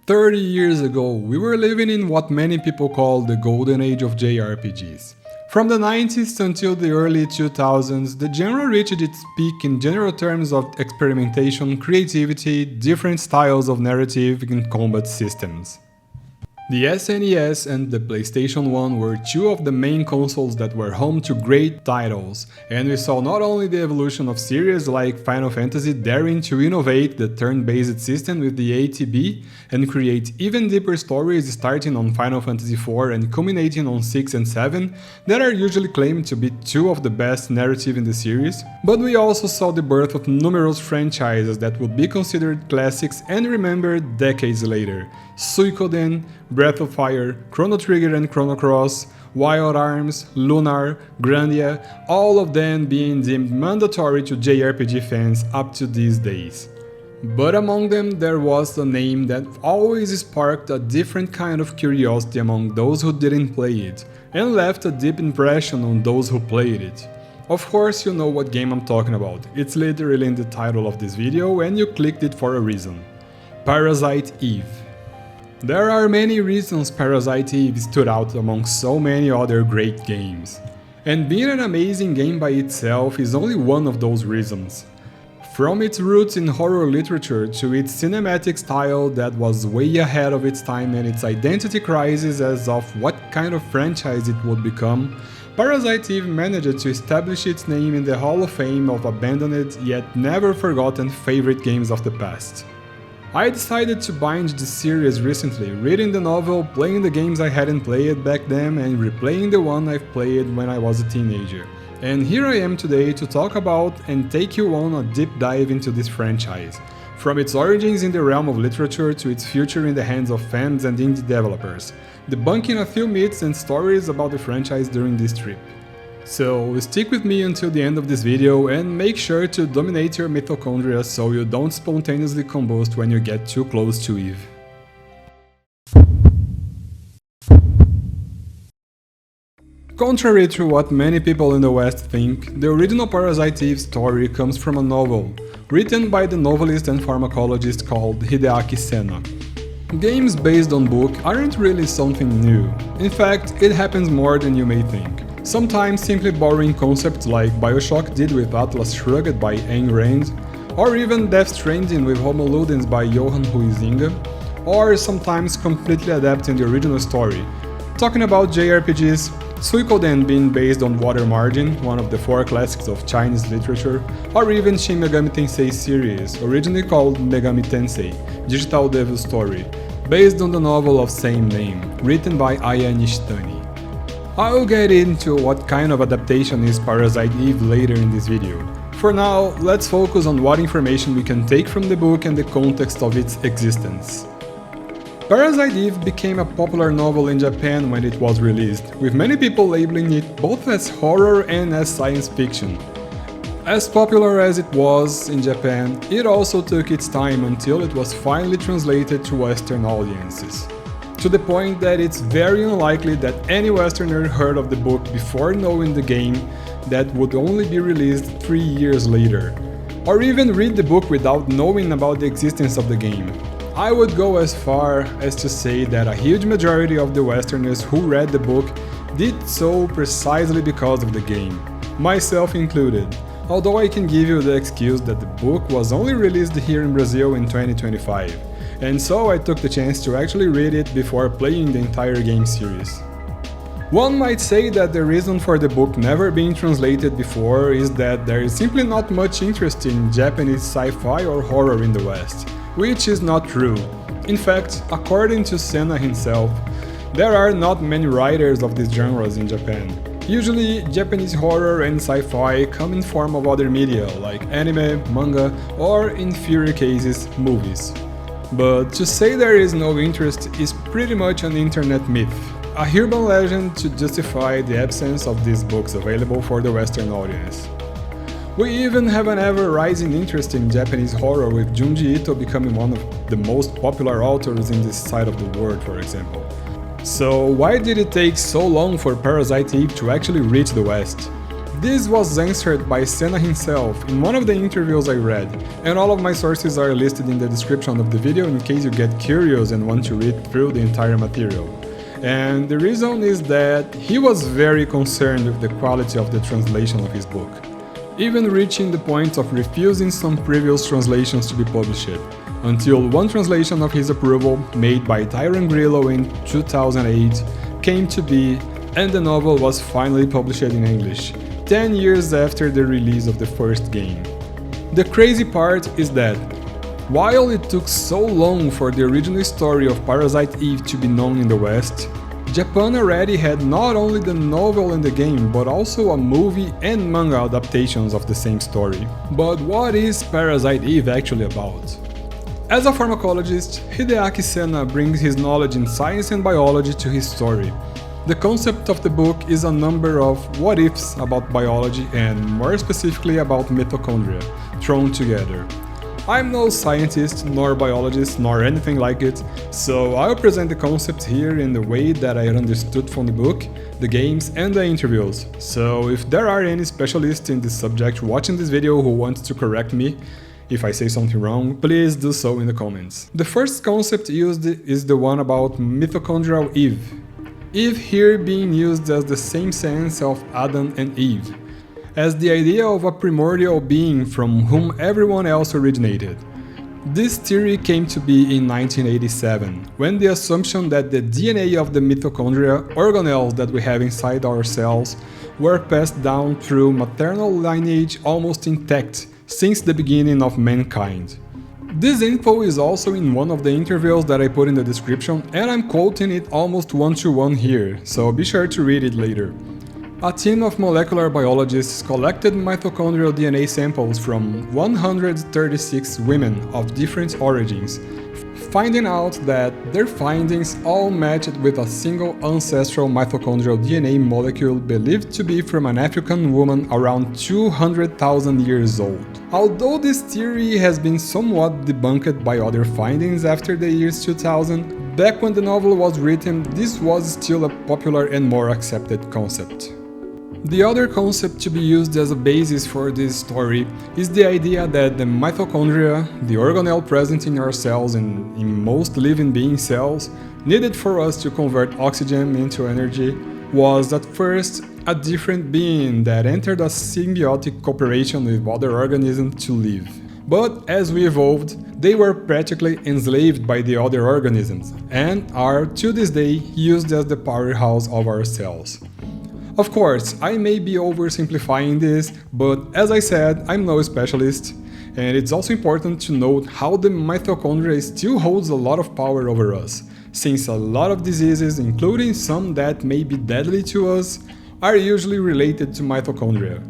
30 years ago, we were living in what many people call the golden age of JRPGs. From the 90s until the early 2000s, the genre reached its peak in general terms of experimentation, creativity, different styles of narrative and combat systems. The SNES and the PlayStation 1 were two of the main consoles that were home to great titles, and we saw not only the evolution of series like Final Fantasy daring to innovate the turn-based system with the ATB and create even deeper stories starting on Final Fantasy IV and culminating on 6 and 7 that are usually claimed to be two of the best narrative in the series, but we also saw the birth of numerous franchises that would be considered classics and remembered decades later. Suikoden, Breath of Fire, Chrono Trigger and Chrono Cross, Wild Arms, Lunar, Grandia, all of them being deemed mandatory to JRPG fans up to these days. But among them there was a name that always sparked a different kind of curiosity among those who didn't play it, and left a deep impression on those who played it. Of course you know what game I'm talking about, it's literally in the title of this video and you clicked it for a reason. Parasite Eve. There are many reasons Parasite Eve stood out among so many other great games. And being an amazing game by itself is only one of those reasons. From its roots in horror literature to its cinematic style that was way ahead of its time and its identity crisis as of what kind of franchise it would become, Parasite Eve managed to establish its name in the Hall of Fame of abandoned yet never forgotten favorite games of the past. I decided to bind this series recently, reading the novel, playing the games I hadn't played back then and replaying the one I've played when I was a teenager. And here I am today to talk about and take you on a deep dive into this franchise, from its origins in the realm of literature to its future in the hands of fans and indie developers, debunking a few myths and stories about the franchise during this trip. So stick with me until the end of this video and make sure to dominate your mitochondria so you don't spontaneously combust when you get too close to Eve. Contrary to what many people in the West think, the original Parasite Eve story comes from a novel, written by the novelist and pharmacologist called Hideaki Senna. Games based on book aren't really something new. In fact, it happens more than you may think. Sometimes simply borrowing concepts like Bioshock did with Atlas Shrugged by Ayn Rand, or even Death Stranding with Homo Ludens by Johan Huizinga, or sometimes completely adapting the original story. Talking about JRPGs, Suikoden being based on Water Margin, one of the 4 classics of Chinese literature, or even Shin Megami Tensei series, originally called Megami Tensei, Digital Devil Story, based on the novel of same name, written by Aya Nishitani. I'll get into what kind of adaptation is Parasite Eve later in this video. For now, let's focus on what information we can take from the book and the context of its existence. Parasite Eve became a popular novel in Japan when it was released, with many people labeling it both as horror and as science fiction. As popular as it was in Japan, it also took its time until it was finally translated to Western audiences. To the point that it's very unlikely that any Westerner heard of the book before knowing the game that would only be released 3 years later, or even read the book without knowing about the existence of the game. I would go as far as to say that a huge majority of the Westerners who read the book did so precisely because of the game, myself included, although I can give you the excuse that the book was only released here in Brazil in 2025. And so I took the chance to actually read it before playing the entire game series. One might say that the reason for the book never being translated before is that there is simply not much interest in Japanese sci-fi or horror in the West, which is not true. In fact, according to Senna himself, there are not many writers of these genres in Japan. Usually, Japanese horror and sci-fi come in form of other media like anime, manga, or in fewer cases, movies. But to say there is no interest is pretty much an internet myth, a urban legend to justify the absence of these books available for the Western audience. We even have an ever-rising interest in Japanese horror, with Junji Ito becoming one of the most popular authors in this side of the world, for example. So why did it take so long for Parasite Eve to actually reach the West? This was answered by Senna himself in one of the interviews I read, and all of my sources are listed in the description of the video in case you get curious and want to read through the entire material. And the reason is that he was very concerned with the quality of the translation of his book, even reaching the point of refusing some previous translations to be published, until one translation of his approval, made by Tyron Grillo in 2008, came to be, and the novel was finally published in English, 10 years after the release of the first game. The crazy part is that, while it took so long for the original story of Parasite Eve to be known in the West, Japan already had not only the novel and the game, but also a movie and manga adaptations of the same story. But what is Parasite Eve actually about? As a pharmacologist, Hideaki Senna brings his knowledge in science and biology to his story. The concept of the book is a number of what-ifs about biology and, more specifically, about mitochondria, thrown together. I'm no scientist, nor biologist, nor anything like it, so I'll present the concept here in the way that I understood from the book, the games, and the interviews. So if there are any specialists in this subject watching this video who want to correct me if I say something wrong, please do so in the comments. The first concept used is the one about mitochondrial Eve. Eve here being used as the same sense of Adam and Eve, as the idea of a primordial being from whom everyone else originated. This theory came to be in 1987, when the assumption that the DNA of the mitochondria, organelles that we have inside our cells, were passed down through maternal lineage almost intact since the beginning of mankind. This info is also in one of the interviews that I put in the description, and I'm quoting it almost one-to-one here, so be sure to read it later. A team of molecular biologists collected mitochondrial DNA samples from 136 women of different origins, finding out that their findings all matched with a single ancestral mitochondrial DNA molecule believed to be from an African woman around 200,000 years old. Although this theory has been somewhat debunked by other findings after the years 2000, back when the novel was written, this was still a popular and more accepted concept. The other concept to be used as a basis for this story is the idea that the mitochondria, the organelle present in our cells and in most living being cells, needed for us to convert oxygen into energy, was at first a different being that entered a symbiotic cooperation with other organisms to live. But as we evolved, they were practically enslaved by the other organisms and are, to this day, used as the powerhouse of our cells. Of course, I may be oversimplifying this, but as I said, I'm no specialist, and it's also important to note how the mitochondria still holds a lot of power over us, since a lot of diseases, including some that may be deadly to us, are usually related to mitochondria.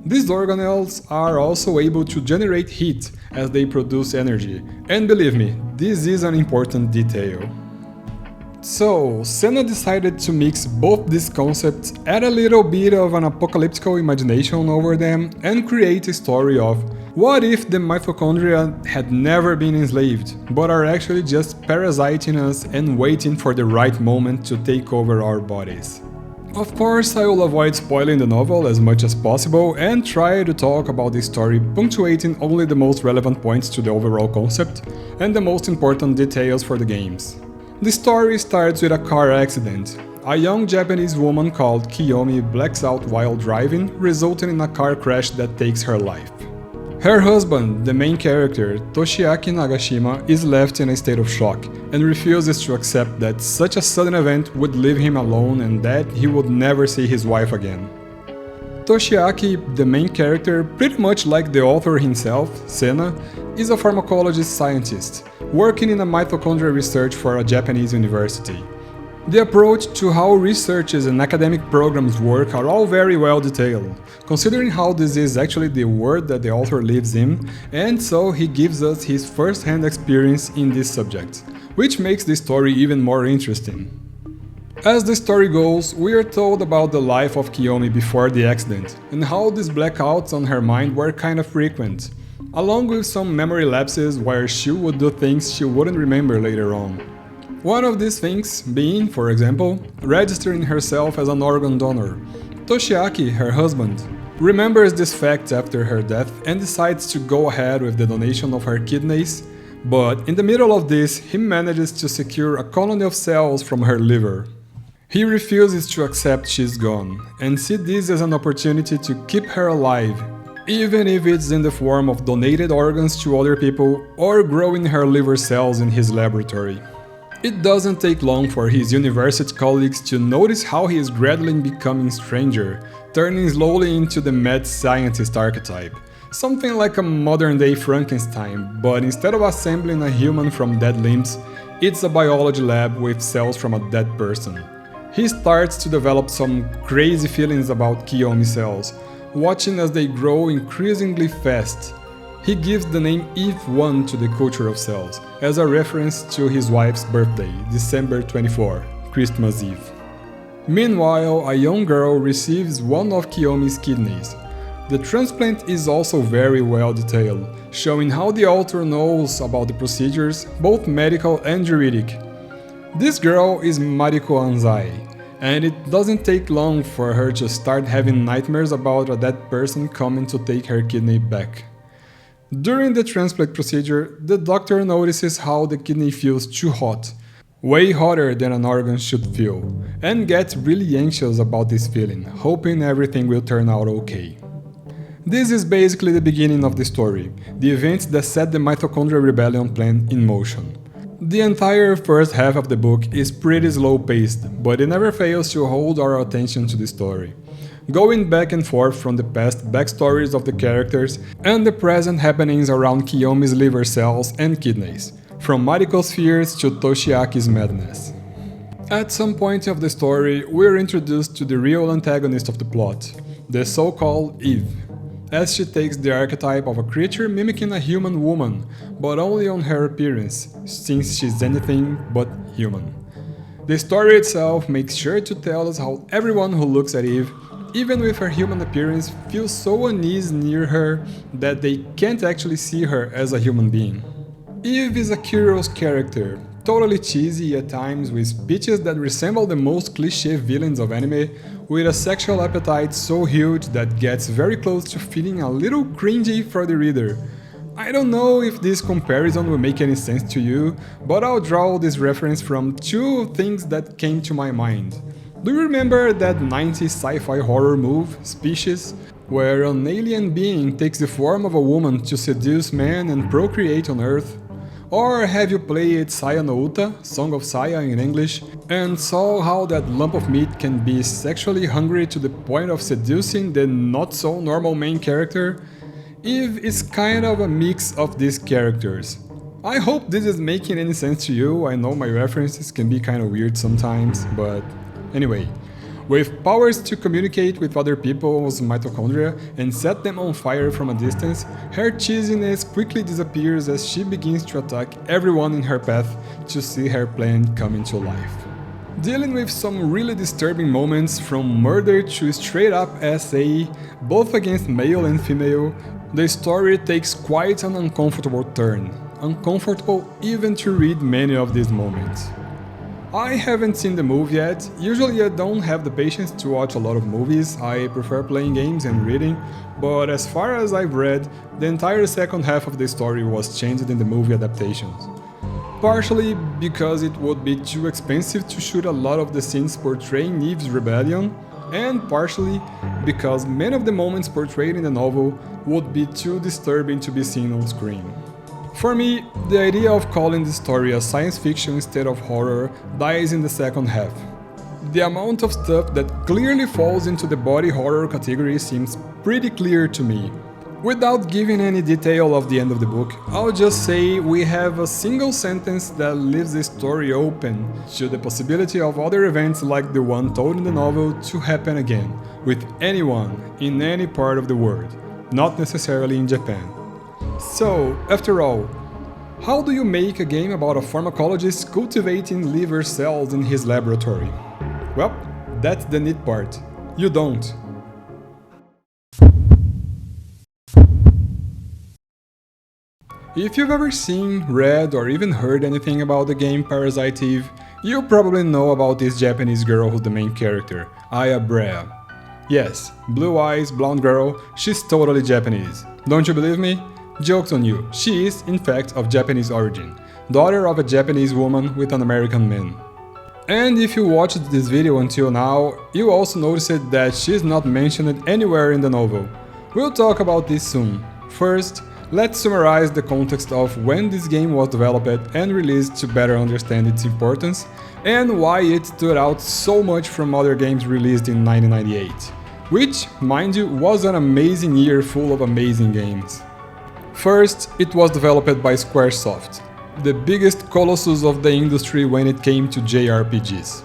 These organelles are also able to generate heat as they produce energy, and believe me, this is an important detail. So, Senna decided to mix both these concepts, add a little bit of an apocalyptic imagination over them, and create a story of what if the mitochondria had never been enslaved, but are actually just parasiting us and waiting for the right moment to take over our bodies. Of course, I will avoid spoiling the novel as much as possible and try to talk about the story punctuating only the most relevant points to the overall concept and the most important details for the games. The story starts with a car accident. A young Japanese woman called Kiyomi blacks out while driving, resulting in a car crash that takes her life. Her husband, the main character, Toshiaki Nagashima, is left in a state of shock and refuses to accept that such a sudden event would leave him alone and that he would never see his wife again. Toshiaki, the main character, pretty much like the author himself, Senna, is a pharmacologist scientist, working in a mitochondria research for a Japanese university. The approach to how researches and academic programs work are all very well detailed, considering how this is actually the world that the author lives in, and so he gives us his first-hand experience in this subject, which makes the story even more interesting. As the story goes, we are told about the life of Kiyomi before the accident, and how these blackouts on her mind were kind of frequent, along with some memory lapses where she would do things she wouldn't remember later on. One of these things being, for example, registering herself as an organ donor. Toshiaki, her husband, remembers this fact after her death and decides to go ahead with the donation of her kidneys, but in the middle of this, he manages to secure a colony of cells from her liver. He refuses to accept she's gone, and sees this as an opportunity to keep her alive, even if it's in the form of donated organs to other people or growing her liver cells in his laboratory. It doesn't take long for his university colleagues to notice how he is gradually becoming stranger, turning slowly into the mad scientist archetype. Something like a modern-day Frankenstein, but instead of assembling a human from dead limbs, it's a biology lab with cells from a dead person. He starts to develop some crazy feelings about Kiyomi cells, watching as they grow increasingly fast. He gives the name Eve 1 to the culture of cells, as a reference to his wife's birthday, December 24, Christmas Eve. Meanwhile, a young girl receives one of Kiyomi's kidneys. The transplant is also very well detailed, showing how the author knows about the procedures, both medical and juridic. This girl is Mariko Anzai, and it doesn't take long for her to start having nightmares about a dead person coming to take her kidney back. During the transplant procedure, the doctor notices how the kidney feels too hot, way hotter than an organ should feel, and gets really anxious about this feeling, hoping everything will turn out okay. This is basically the beginning of the story, the events that set the mitochondrial rebellion plan in motion. The entire first half of the book is pretty slow-paced, but it never fails to hold our attention to the story, going back and forth from the past backstories of the characters and the present happenings around Kiyomi's liver cells and kidneys, from Mariko's fears to Toshiaki's madness. At some point of the story, we're introduced to the real antagonist of the plot, the so-called Eve, as she takes the archetype of a creature mimicking a human woman, but only on her appearance, since she's anything but human. The story itself makes sure to tell us how everyone who looks at Eve, even with her human appearance, feels so uneasy near her that they can't actually see her as a human being. Eve is a curious character, totally cheesy at times, with speeches that resemble the most cliché villains of anime, with a sexual appetite so huge that gets very close to feeling a little cringy for the reader. I don't know if this comparison will make any sense to you, but I'll draw this reference from two things that came to my mind. Do you remember that 90s sci-fi horror movie, Species, where an alien being takes the form of a woman to seduce men and procreate on Earth? Or have you played Saya no Uta, Song of Saya in English, and saw how that lump of meat can be sexually hungry to the point of seducing the not-so-normal main character? Eve is kind of a mix of these characters. I hope this is making any sense to you. I know my references can be kind of weird sometimes, but anyway. With powers to communicate with other people's mitochondria and set them on fire from a distance, her cheesiness quickly disappears as she begins to attack everyone in her path to see her plan come into life. Dealing with some really disturbing moments, from murder to straight up SA, both against male and female, the story takes quite an uncomfortable turn. Uncomfortable even to read many of these moments. I haven't seen the movie yet. Usually I don't have the patience to watch a lot of movies, I prefer playing games and reading, but as far as I've read, the entire second half of the story was changed in the movie adaptations. Partially because it would be too expensive to shoot a lot of the scenes portraying Eve's rebellion, and partially because many of the moments portrayed in the novel would be too disturbing to be seen on screen. For me, the idea of calling the story a science fiction instead of horror dies in the second half. The amount of stuff that clearly falls into the body horror category seems pretty clear to me. Without giving any detail of the end of the book, I'll just say we have a single sentence that leaves the story open to the possibility of other events like the one told in the novel to happen again, with anyone in any part of the world, not necessarily in Japan. So, after all, how do you make a game about a pharmacologist cultivating liver cells in his laboratory? Well, that's the neat part. You don't. If you've ever seen, read, or even heard anything about the game Parasite Eve, you probably know about this Japanese girl who's the main character, Aya Brea. Yes, blue eyes, blonde girl, she's totally Japanese. Don't you believe me? Joke's on you, she is, in fact, of Japanese origin, daughter of a Japanese woman with an American man. And if you watched this video until now, you also noticed that she's not mentioned anywhere in the novel. We'll talk about this soon. First, let's summarize the context of when this game was developed and released to better understand its importance, and why it stood out so much from other games released in 1998, which, mind you, was an amazing year full of amazing games. First, it was developed by Squaresoft, the biggest colossus of the industry when it came to JRPGs.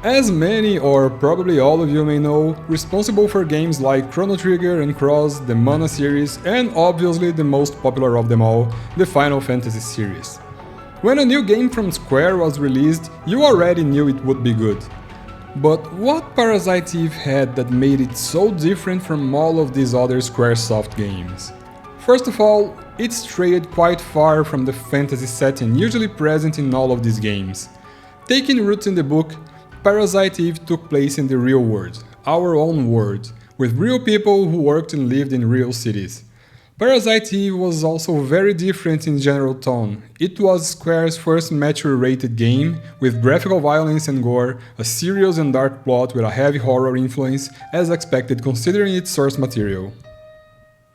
As many or probably all of you may know, responsible for games like Chrono Trigger and Cross, the Mana series, and obviously the most popular of them all, the Final Fantasy series. When a new game from Square was released, you already knew it would be good. But what Parasite Eve had that made it so different from all of these other Squaresoft games? First of all, it strayed quite far from the fantasy setting usually present in all of these games. Taking roots in the book, Parasite Eve took place in the real world, our own world, with real people who worked and lived in real cities. Parasite Eve was also very different in general tone. It was Square's first mature-rated game, with graphical violence and gore, a serious and dark plot with a heavy horror influence, as expected considering its source material.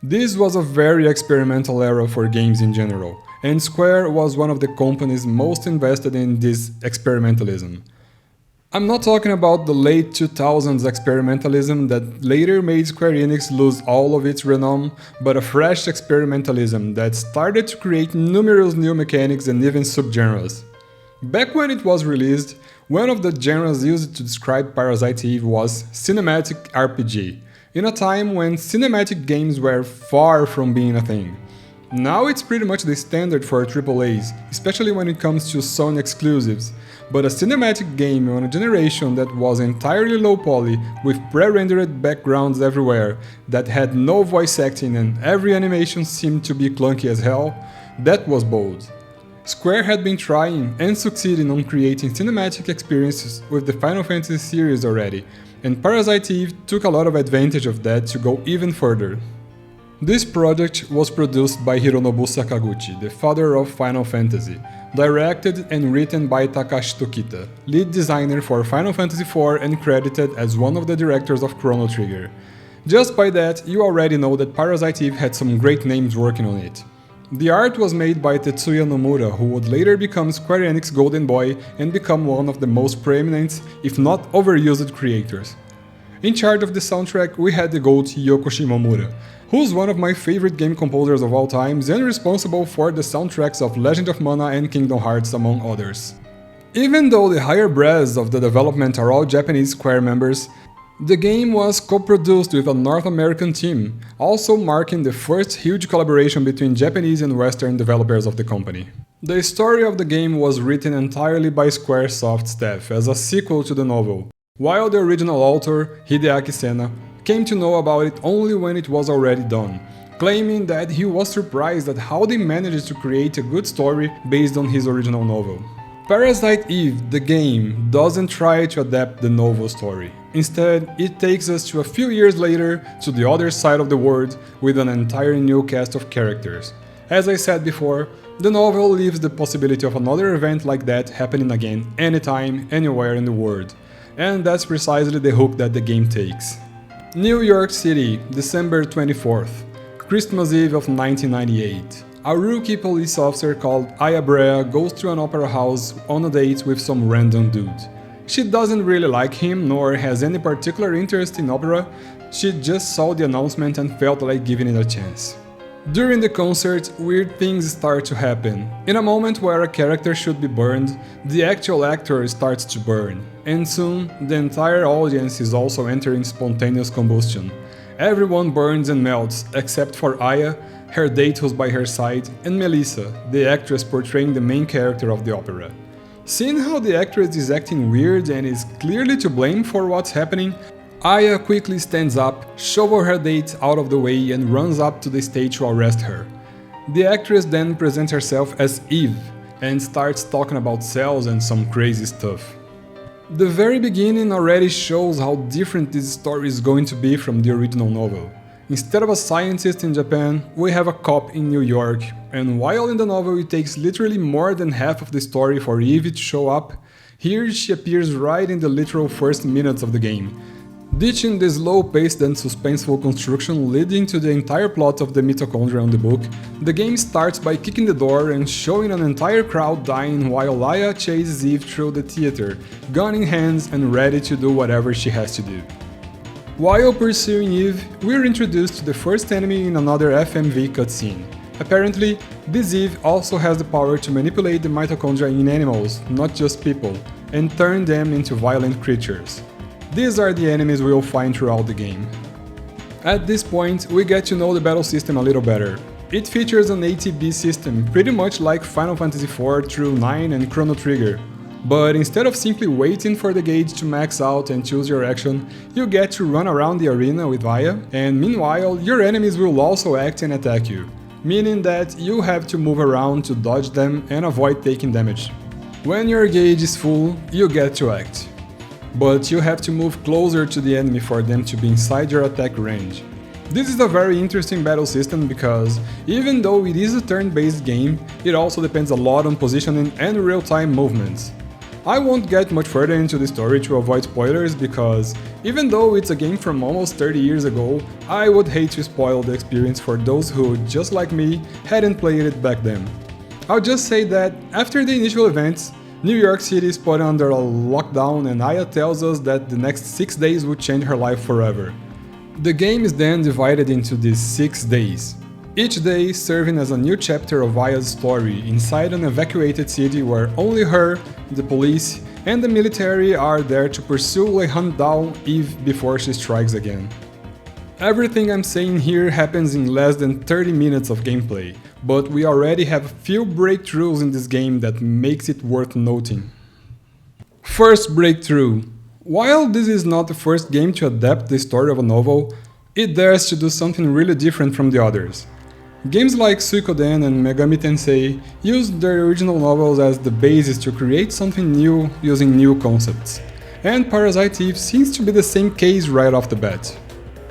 This was a very experimental era for games in general, and Square was one of the companies most invested in this experimentalism. I'm not talking about the late 2000s experimentalism that later made Square Enix lose all of its renown, but a fresh experimentalism that started to create numerous new mechanics and even subgenres. Back when it was released, one of the genres used to describe Parasite Eve was cinematic RPG, in a time when cinematic games were far from being a thing. Now it's pretty much the standard for AAAs, especially when it comes to Sony exclusives, but a cinematic game on a generation that was entirely low poly, with pre-rendered backgrounds everywhere, that had no voice acting and every animation seemed to be clunky as hell, that was bold. Square had been trying and succeeding on creating cinematic experiences with the Final Fantasy series already, and Parasite Eve took a lot of advantage of that to go even further. This project was produced by Hironobu Sakaguchi, the father of Final Fantasy, directed and written by Takashi Tokita, lead designer for Final Fantasy IV and credited as one of the directors of Chrono Trigger. Just by that, you already know that Parasite Eve had some great names working on it. The art was made by Tetsuya Nomura, who would later become Square Enix Golden Boy and become one of the most preeminent, if not overused creators. In charge of the soundtrack, we had the GOAT Yoko Shimomura, who's one of my favorite game composers of all times and responsible for the soundtracks of Legend of Mana and Kingdom Hearts among others. Even though the higher brass of the development are all Japanese Square members, the game was co-produced with a North American team, also marking the first huge collaboration between Japanese and Western developers of the company. The story of the game was written entirely by Squaresoft staff as a sequel to the novel, while the original author, Hideaki Sena, came to know about it only when it was already done, claiming that he was surprised at how they managed to create a good story based on his original novel. Parasite Eve, the game, doesn't try to adapt the novel story. Instead, it takes us to a few years later to the other side of the world with an entirely new cast of characters. As I said before, the novel leaves the possibility of another event like that happening again anytime, anywhere in the world. And that's precisely the hook that the game takes. New York City, December 24th, Christmas Eve of 1998. A rookie police officer called Aya Brea goes to an opera house on a date with some random dude. She doesn't really like him nor has any particular interest in opera, she just saw the announcement and felt like giving it a chance. During the concert, weird things start to happen. In a moment where a character should be burned, the actual actor starts to burn, and soon the entire audience is also entering spontaneous combustion. Everyone burns and melts, except for Aya, her date who's by her side, and Melissa, the actress portraying the main character of the opera. Seeing how the actress is acting weird and is clearly to blame for what's happening, Aya quickly stands up, shoves her date out of the way and runs up to the stage to arrest her. The actress then presents herself as Eve and starts talking about cells and some crazy stuff. The very beginning already shows how different this story is going to be from the original novel. Instead of a scientist in Japan, we have a cop in New York, and while in the novel it takes literally more than half of the story for Eve to show up, here she appears right in the literal first minutes of the game, ditching the slow-paced and suspenseful construction leading to the entire plot of the mitochondria in the book. The game starts by kicking the door and showing an entire crowd dying while Laia chases Eve through the theater, gun in hands and ready to do whatever she has to do. While pursuing Eve, we're introduced to the first enemy in another FMV cutscene. Apparently, this Eve also has the power to manipulate the mitochondria in animals, not just people, and turn them into violent creatures. These are the enemies we'll find throughout the game. At this point, we get to know the battle system a little better. It features an ATB system, pretty much like Final Fantasy IV through 9 and Chrono Trigger. But instead of simply waiting for the gauge to max out and choose your action, you get to run around the arena with Laia, and meanwhile your enemies will also act and attack you, meaning that you have to move around to dodge them and avoid taking damage. When your gauge is full, you get to act. But you have to move closer to the enemy for them to be inside your attack range. This is a very interesting battle system because, even though it is a turn-based game, it also depends a lot on positioning and real-time movements. I won't get much further into the story to avoid spoilers because, even though it's a game from almost 30 years ago, I would hate to spoil the experience for those who, just like me, hadn't played it back then. I'll just say that, after the initial events, New York City is put under a lockdown and Aya tells us that the next 6 days will change her life forever. The game is then divided into these 6 days, each day serving as a new chapter of Aya's story inside an evacuated city where only her, the police, and the military are there to pursue and hunt down Eve before she strikes again. Everything I'm saying here happens in less than 30 minutes of gameplay, but we already have a few breakthroughs in this game that makes it worth noting. First breakthrough. While this is not the first game to adapt the story of a novel, it dares to do something really different from the others. Games like Suikoden and Megami Tensei used their original novels as the basis to create something new using new concepts, and Parasite Eve seems to be the same case right off the bat.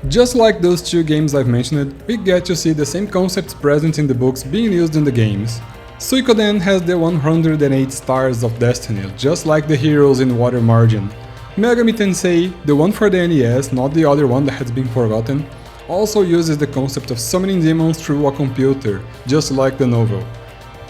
Just like those two games I've mentioned, we get to see the same concepts present in the books being used in the games. Suikoden has the 108 stars of destiny, just like the heroes in Water Margin. Megami Tensei, the one for the NES, not the other one that has been forgotten, also uses the concept of summoning demons through a computer, just like the novel.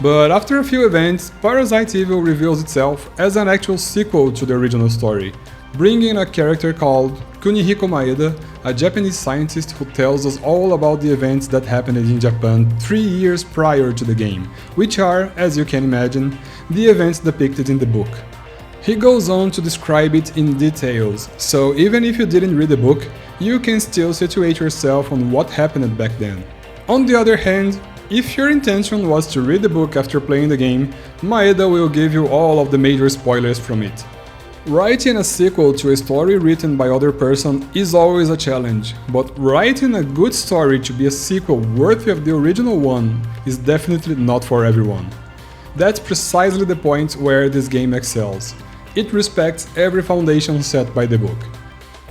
But after a few events, Parasite Eve reveals itself as an actual sequel to the original story, bringing a character called Kunihiko Maeda, a Japanese scientist who tells us all about the events that happened in Japan 3 years prior to the game, which are, as you can imagine, the events depicted in the book. He goes on to describe it in details, so even if you didn't read the book, you can still situate yourself on what happened back then. On the other hand, if your intention was to read the book after playing the game, Maeda will give you all of the major spoilers from it. Writing a sequel to a story written by other person is always a challenge, but writing a good story to be a sequel worthy of the original one is definitely not for everyone. That's precisely the point where this game excels. It respects every foundation set by the book.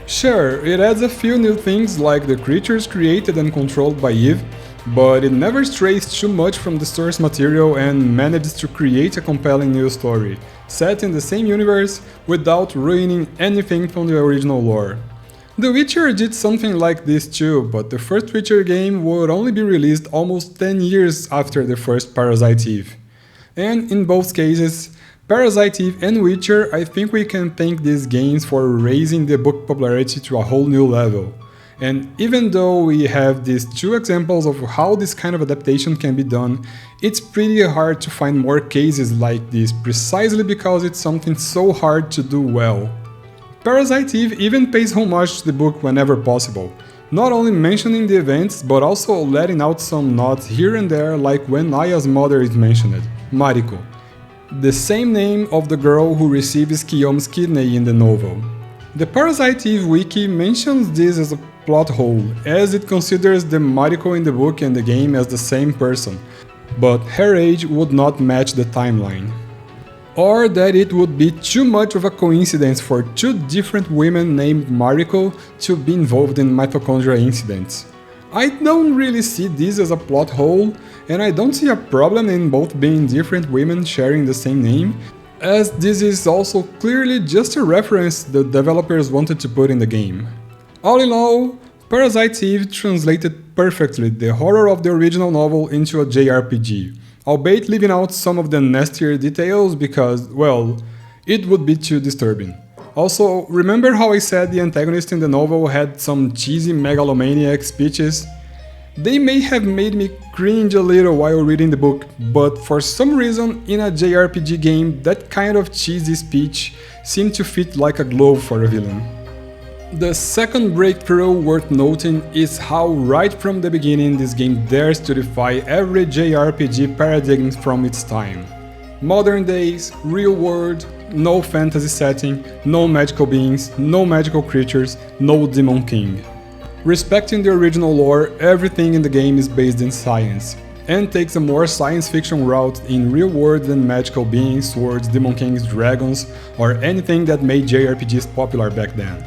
Sure, it adds a few new things like the creatures created and controlled by Eve, but it never strays too much from the source material and manages to create a compelling new story, set in the same universe without ruining anything from the original lore. The Witcher did something like this too, but the first Witcher game would only be released almost 10 years after the first Parasite Eve. And in both cases, Parasite Eve and Witcher, I think we can thank these games for raising the book popularity to a whole new level. And even though we have these two examples of how this kind of adaptation can be done, it's pretty hard to find more cases like this precisely because it's something so hard to do well. Parasite Eve even pays homage to the book whenever possible, not only mentioning the events but also letting out some nods here and there, like when Aya's mother is mentioned, Mariko, the same name of the girl who receives Kiyomi's kidney in the novel. The Parasite Eve wiki mentions this as a plot hole, as it considers the Mariko in the book and the game as the same person, but her age would not match the timeline. or that it would be too much of a coincidence for two different women named Mariko to be involved in mitochondria incidents. I don't really see this as a plot hole, and I don't see a problem in both being different women sharing the same name, as this is also clearly just a reference the developers wanted to put in the game. All in all, Parasite Eve translated perfectly the horror of the original novel into a JRPG, albeit leaving out some of the nastier details because, well, it would be too disturbing. Also, remember how I said the antagonist in the novel had some cheesy megalomaniac speeches? They may have made me cringe a little while reading the book, but for some reason in a JRPG game that kind of cheesy speech seemed to fit like a glove for a villain. The second breakthrough worth noting is how right from the beginning this game dares to defy every JRPG paradigm from its time. Modern days, real world, no fantasy setting, no magical beings, no magical creatures, no Demon King. Respecting the original lore, everything in the game is based in science, and takes a more science fiction route in real world than magical beings, swords, Demon Kings, dragons, or anything that made JRPGs popular back then.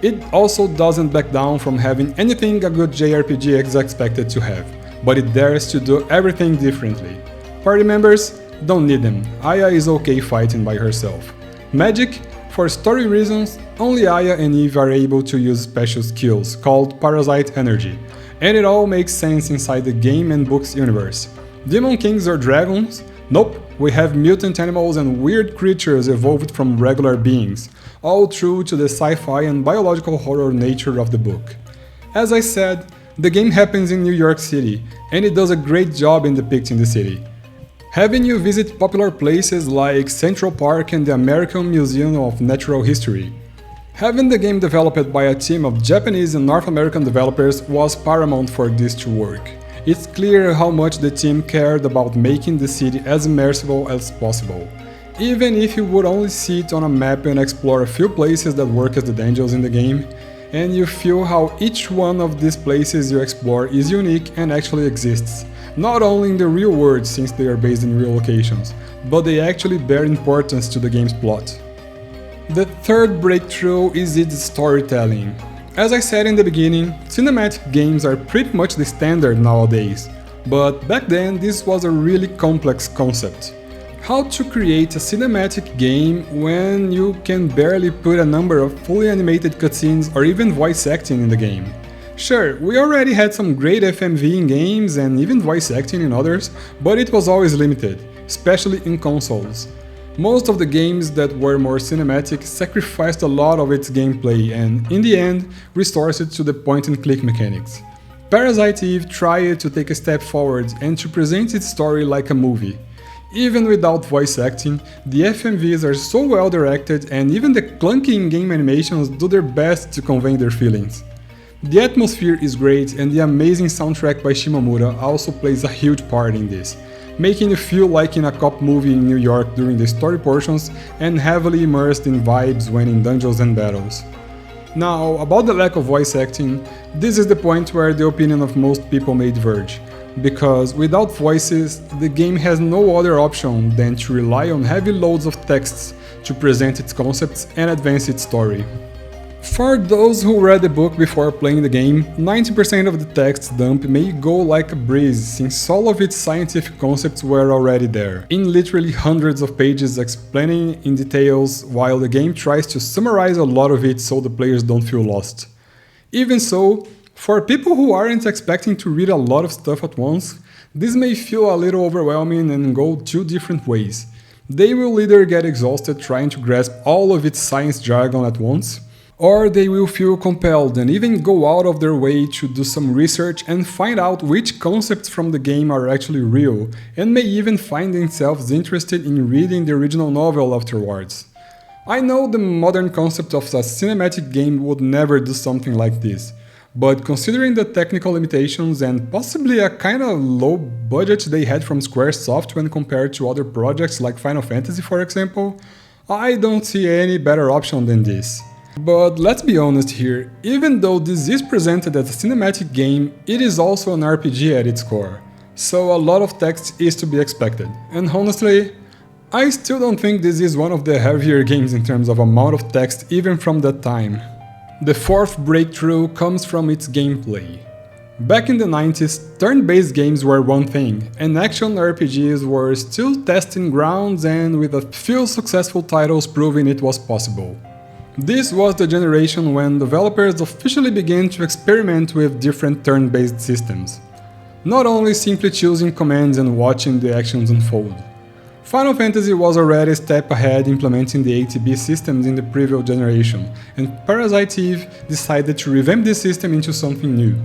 It also doesn't back down from having anything a good JRPG is expected to have, but it dares to do everything differently. Party members? Don't need them, Aya is okay fighting by herself. Magic? For story reasons, only Aya and Eve are able to use special skills, called Parasite Energy, and it all makes sense inside the game and book's universe. Demon Kings or dragons? Nope, we have mutant animals and weird creatures evolved from regular beings, all true to the sci-fi and biological horror nature of the book. As I said, the game happens in New York City, and it does a great job in depicting the city. Having you visit popular places like Central Park and the American Museum of Natural History. Having the game developed by a team of Japanese and North American developers was paramount for this to work. It's clear how much the team cared about making the city as immersive as possible, even if you would only see it on a map and explore a few places that work as the dungeons in the game, and you feel how each one of these places you explore is unique and actually exists, not only in the real world since they are based in real locations, but they actually bear importance to the game's plot. The third breakthrough is its storytelling. As I said in the beginning, cinematic games are pretty much the standard nowadays, but back then this was a really complex concept. How to create a cinematic game when you can barely put a number of fully animated cutscenes or even voice acting in the game? Sure, we already had some great FMV in games and even voice acting in others, but it was always limited, especially in consoles. Most of the games that were more cinematic sacrificed a lot of its gameplay and, in the end, restored it to the point-and-click mechanics. Parasite Eve tried to take a step forward and to present its story like a movie. Even without voice acting, the FMVs are so well directed and even the clunky in-game animations do their best to convey their feelings. The atmosphere is great and the amazing soundtrack by Shimomura also plays a huge part in this, making you feel like in a cop movie in New York during the story portions and heavily immersed in vibes when in dungeons and battles. Now, about the lack of voice acting, this is the point where the opinion of most people may diverge, because without voices, the game has no other option than to rely on heavy loads of texts to present its concepts and advance its story. For those who read the book before playing the game, 90% of the text dump may go like a breeze since all of its scientific concepts were already there, in literally hundreds of pages explaining in details, while the game tries to summarize a lot of it so the players don't feel lost. Even so, for people who aren't expecting to read a lot of stuff at once, this may feel a little overwhelming and go two different ways. They will either get exhausted trying to grasp all of its science jargon at once, or they will feel compelled and even go out of their way to do some research and find out which concepts from the game are actually real, and may even find themselves interested in reading the original novel afterwards. I know the modern concept of a cinematic game would never do something like this, but considering the technical limitations and possibly a kinda low budget they had from Squaresoft when compared to other projects like Final Fantasy for example, I don't see any better option than this. But let's be honest here, even though this is presented as a cinematic game, it is also an RPG at its core, so a lot of text is to be expected, and honestly, I still don't think this is one of the heavier games in terms of amount of text even from that time. The fourth breakthrough comes from its gameplay. Back in the 90s, turn-based games were one thing, and action RPGs were still testing grounds and with a few successful titles proving it was possible. This was the generation when developers officially began to experiment with different turn-based systems, not only simply choosing commands and watching the actions unfold. Final Fantasy was already a step ahead implementing the ATB systems in the previous generation, and Parasite Eve decided to revamp this system into something new.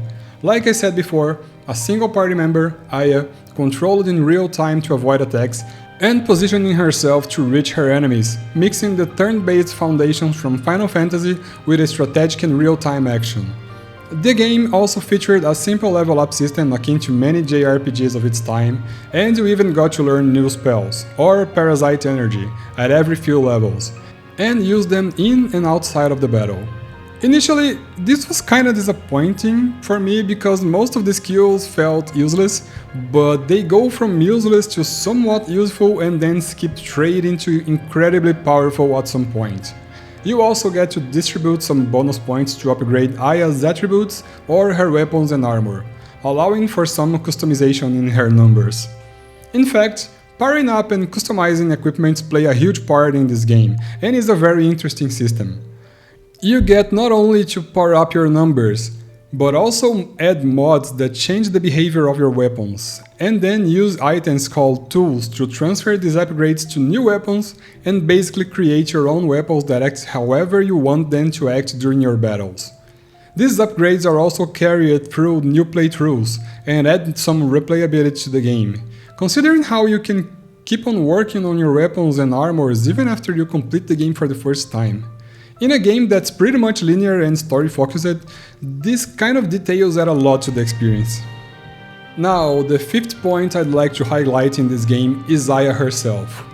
Like I said before, a single party member, Aya, controlled in real time to avoid attacks, and positioning herself to reach her enemies, mixing the turn-based foundations from Final Fantasy with a strategic and real-time action. The game also featured a simple level-up system akin to many JRPGs of its time, and you even got to learn new spells, or Parasite Energy, at every few levels, and use them in and outside of the battle. Initially, this was kinda disappointing for me because most of the skills felt useless, but they go from useless to somewhat useful and then skip straight into incredibly powerful at some point. You also get to distribute some bonus points to upgrade Aya's attributes or her weapons and armor, allowing for some customization in her numbers. In fact, powering up and customizing equipments play a huge part in this game, and is a very interesting system. You get not only to power up your numbers, but also add mods that change the behavior of your weapons, and then use items called tools to transfer these upgrades to new weapons and basically create your own weapons that act however you want them to act during your battles. These upgrades are also carried through new playthroughs and add some replayability to the game, considering how you can keep on working on your weapons and armors even after you complete the game for the first time. In a game that's pretty much linear and story-focused, these kind of details add a lot to the experience. Now, the fifth point I'd like to highlight in this game is Aya herself.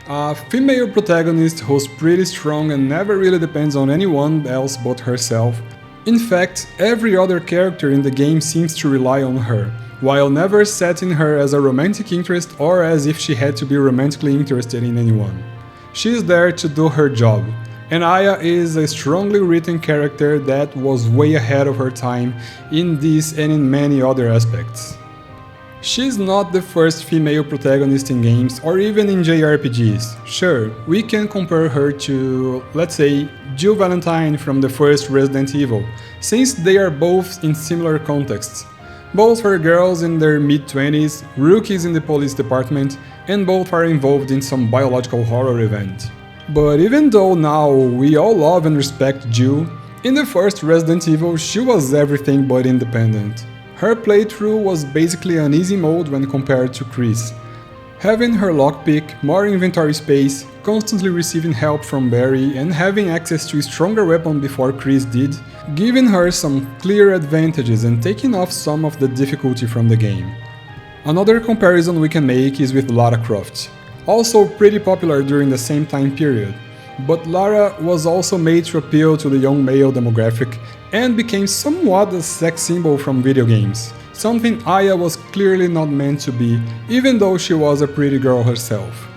A female protagonist who's pretty strong and never really depends on anyone else but herself. In fact, every other character in the game seems to rely on her, while never setting her as a romantic interest or as if she had to be romantically interested in anyone. She's there to do her job. And Aya is a strongly written character that was way ahead of her time in this and in many other aspects. She's not the first female protagonist in games or even in JRPGs. Sure, we can compare her to, let's say, Jill Valentine from the first Resident Evil, since they are both in similar contexts. Both are girls in their mid-20s, rookies in the police department, and both are involved in some biological horror event. But even though now we all love and respect Jill, in the first Resident Evil she was everything but independent. Her playthrough was basically an easy mode when compared to Chris. Having her lockpick, more inventory space, constantly receiving help from Barry and having access to a stronger weapon before Chris did, giving her some clear advantages and taking off some of the difficulty from the game. Another comparison we can make is with Lara Croft. Also pretty popular during the same time period, but Lara was also made to appeal to the young male demographic and became somewhat a sex symbol from video games, something Aya was clearly not meant to be, even though she was a pretty girl herself.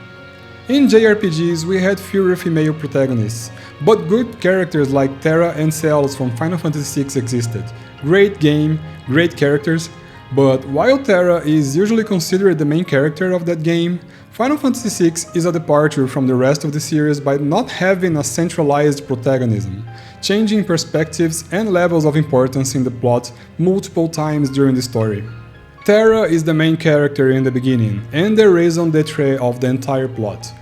In JRPGs we had fewer female protagonists, but good characters like Terra and Celos from Final Fantasy VI existed. Great game, great characters, but while Terra is usually considered the main character of that game, Final Fantasy VI is a departure from the rest of the series by not having a centralized protagonism, changing perspectives and levels of importance in the plot multiple times during the story. Terra is the main character in the beginning, and the raison d'etre of the entire plot.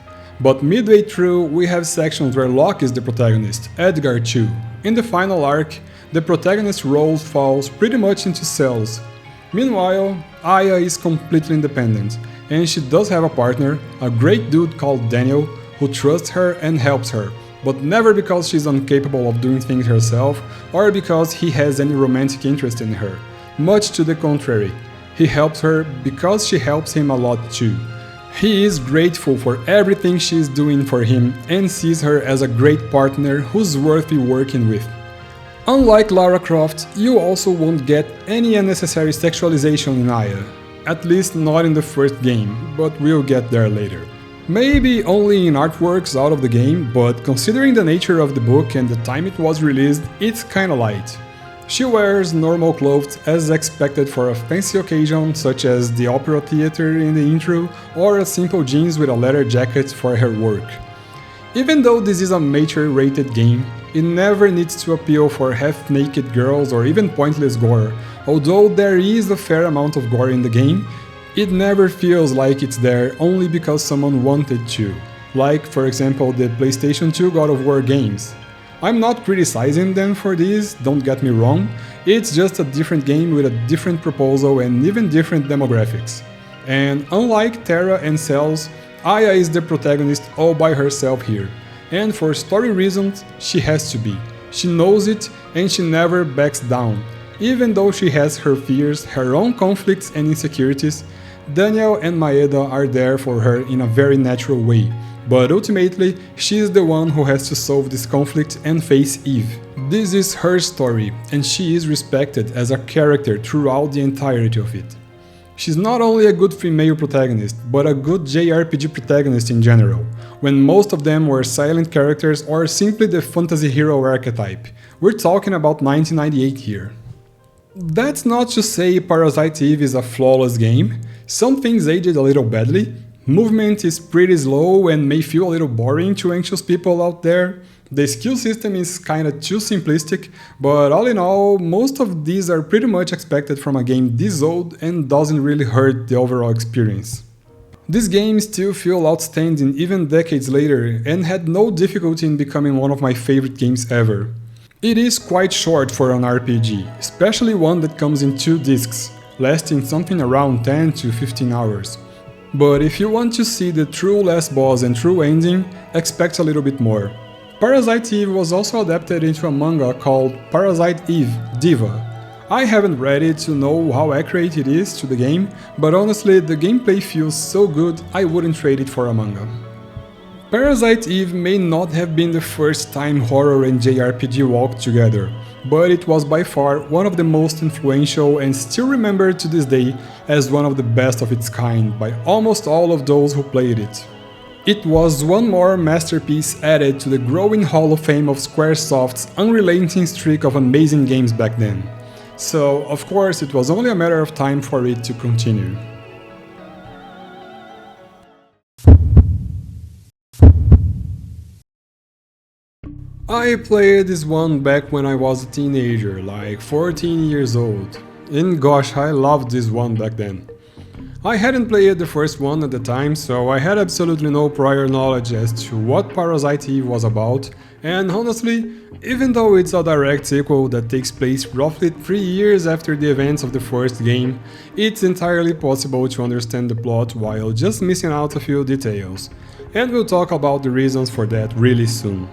But midway through, we have sections where Locke is the protagonist, Edgar too. In the final arc, the protagonist's role falls pretty much into Celos. Meanwhile, Aya is completely independent, and she does have a partner, a great dude called Daniel, who trusts her and helps her, but never because she's incapable of doing things herself or because he has any romantic interest in her. Much to the contrary, he helps her because she helps him a lot too. He is grateful for everything she's doing for him and sees her as a great partner who's worthy working with. Unlike Lara Croft, you also won't get any unnecessary sexualization in Aya. At least not in the first game, but we'll get there later. Maybe only in artworks out of the game, but considering the nature of the book and the time it was released, it's kinda light. She wears normal clothes as expected for a fancy occasion such as the opera theater in the intro or a simple jeans with a leather jacket for her work. Even though this is a mature rated game, it never needs to appeal for half-naked girls or even pointless gore. Although there is a fair amount of gore in the game, it never feels like it's there only because someone wanted to, like for example the PlayStation 2 God of War games. I'm not criticizing them for this, don't get me wrong, it's just a different game with a different proposal and even different demographics. And unlike Terra and Cells, Aya is the protagonist all by herself here, and for story reasons she has to be. She knows it and she never backs down. Even though she has her fears, her own conflicts and insecurities, Daniel and Maeda are there for her in a very natural way, but ultimately she is the one who has to solve this conflict and face Eve. This is her story, and she is respected as a character throughout the entirety of it. She's not only a good female protagonist, but a good JRPG protagonist in general, when most of them were silent characters or simply the fantasy hero archetype. We're talking about 1998 here. That's not to say Parasite Eve is a flawless game. Some things aged a little badly. Movement is pretty slow and may feel a little boring to anxious people out there. The skill system is kinda too simplistic, but all in all, most of these are pretty much expected from a game this old and doesn't really hurt the overall experience. This game still feels outstanding even decades later and had no difficulty in becoming one of my favorite games ever. It is quite short for an RPG, especially one that comes in 2 discs, lasting something around 10 to 15 hours. But if you want to see the true last boss and true ending, expect a little bit more. Parasite Eve was also adapted into a manga called Parasite Eve, Diva. I haven't read it to know how accurate it is to the game, but honestly the gameplay feels so good I wouldn't trade it for a manga. Parasite Eve may not have been the first time horror and JRPG walked together, but it was by far one of the most influential and still remembered to this day as one of the best of its kind by almost all of those who played it. It was one more masterpiece added to the growing Hall of Fame of Squaresoft's unrelenting streak of amazing games back then. So, of course, it was only a matter of time for it to continue. I played this one back when I was a teenager, like 14 years old. And gosh, I loved this one back then. I hadn't played the first one at the time, so I had absolutely no prior knowledge as to what Parasite Eve was about, and honestly, even though it's a direct sequel that takes place roughly 3 years after the events of the first game, it's entirely possible to understand the plot while just missing out a few details, and we'll talk about the reasons for that really soon.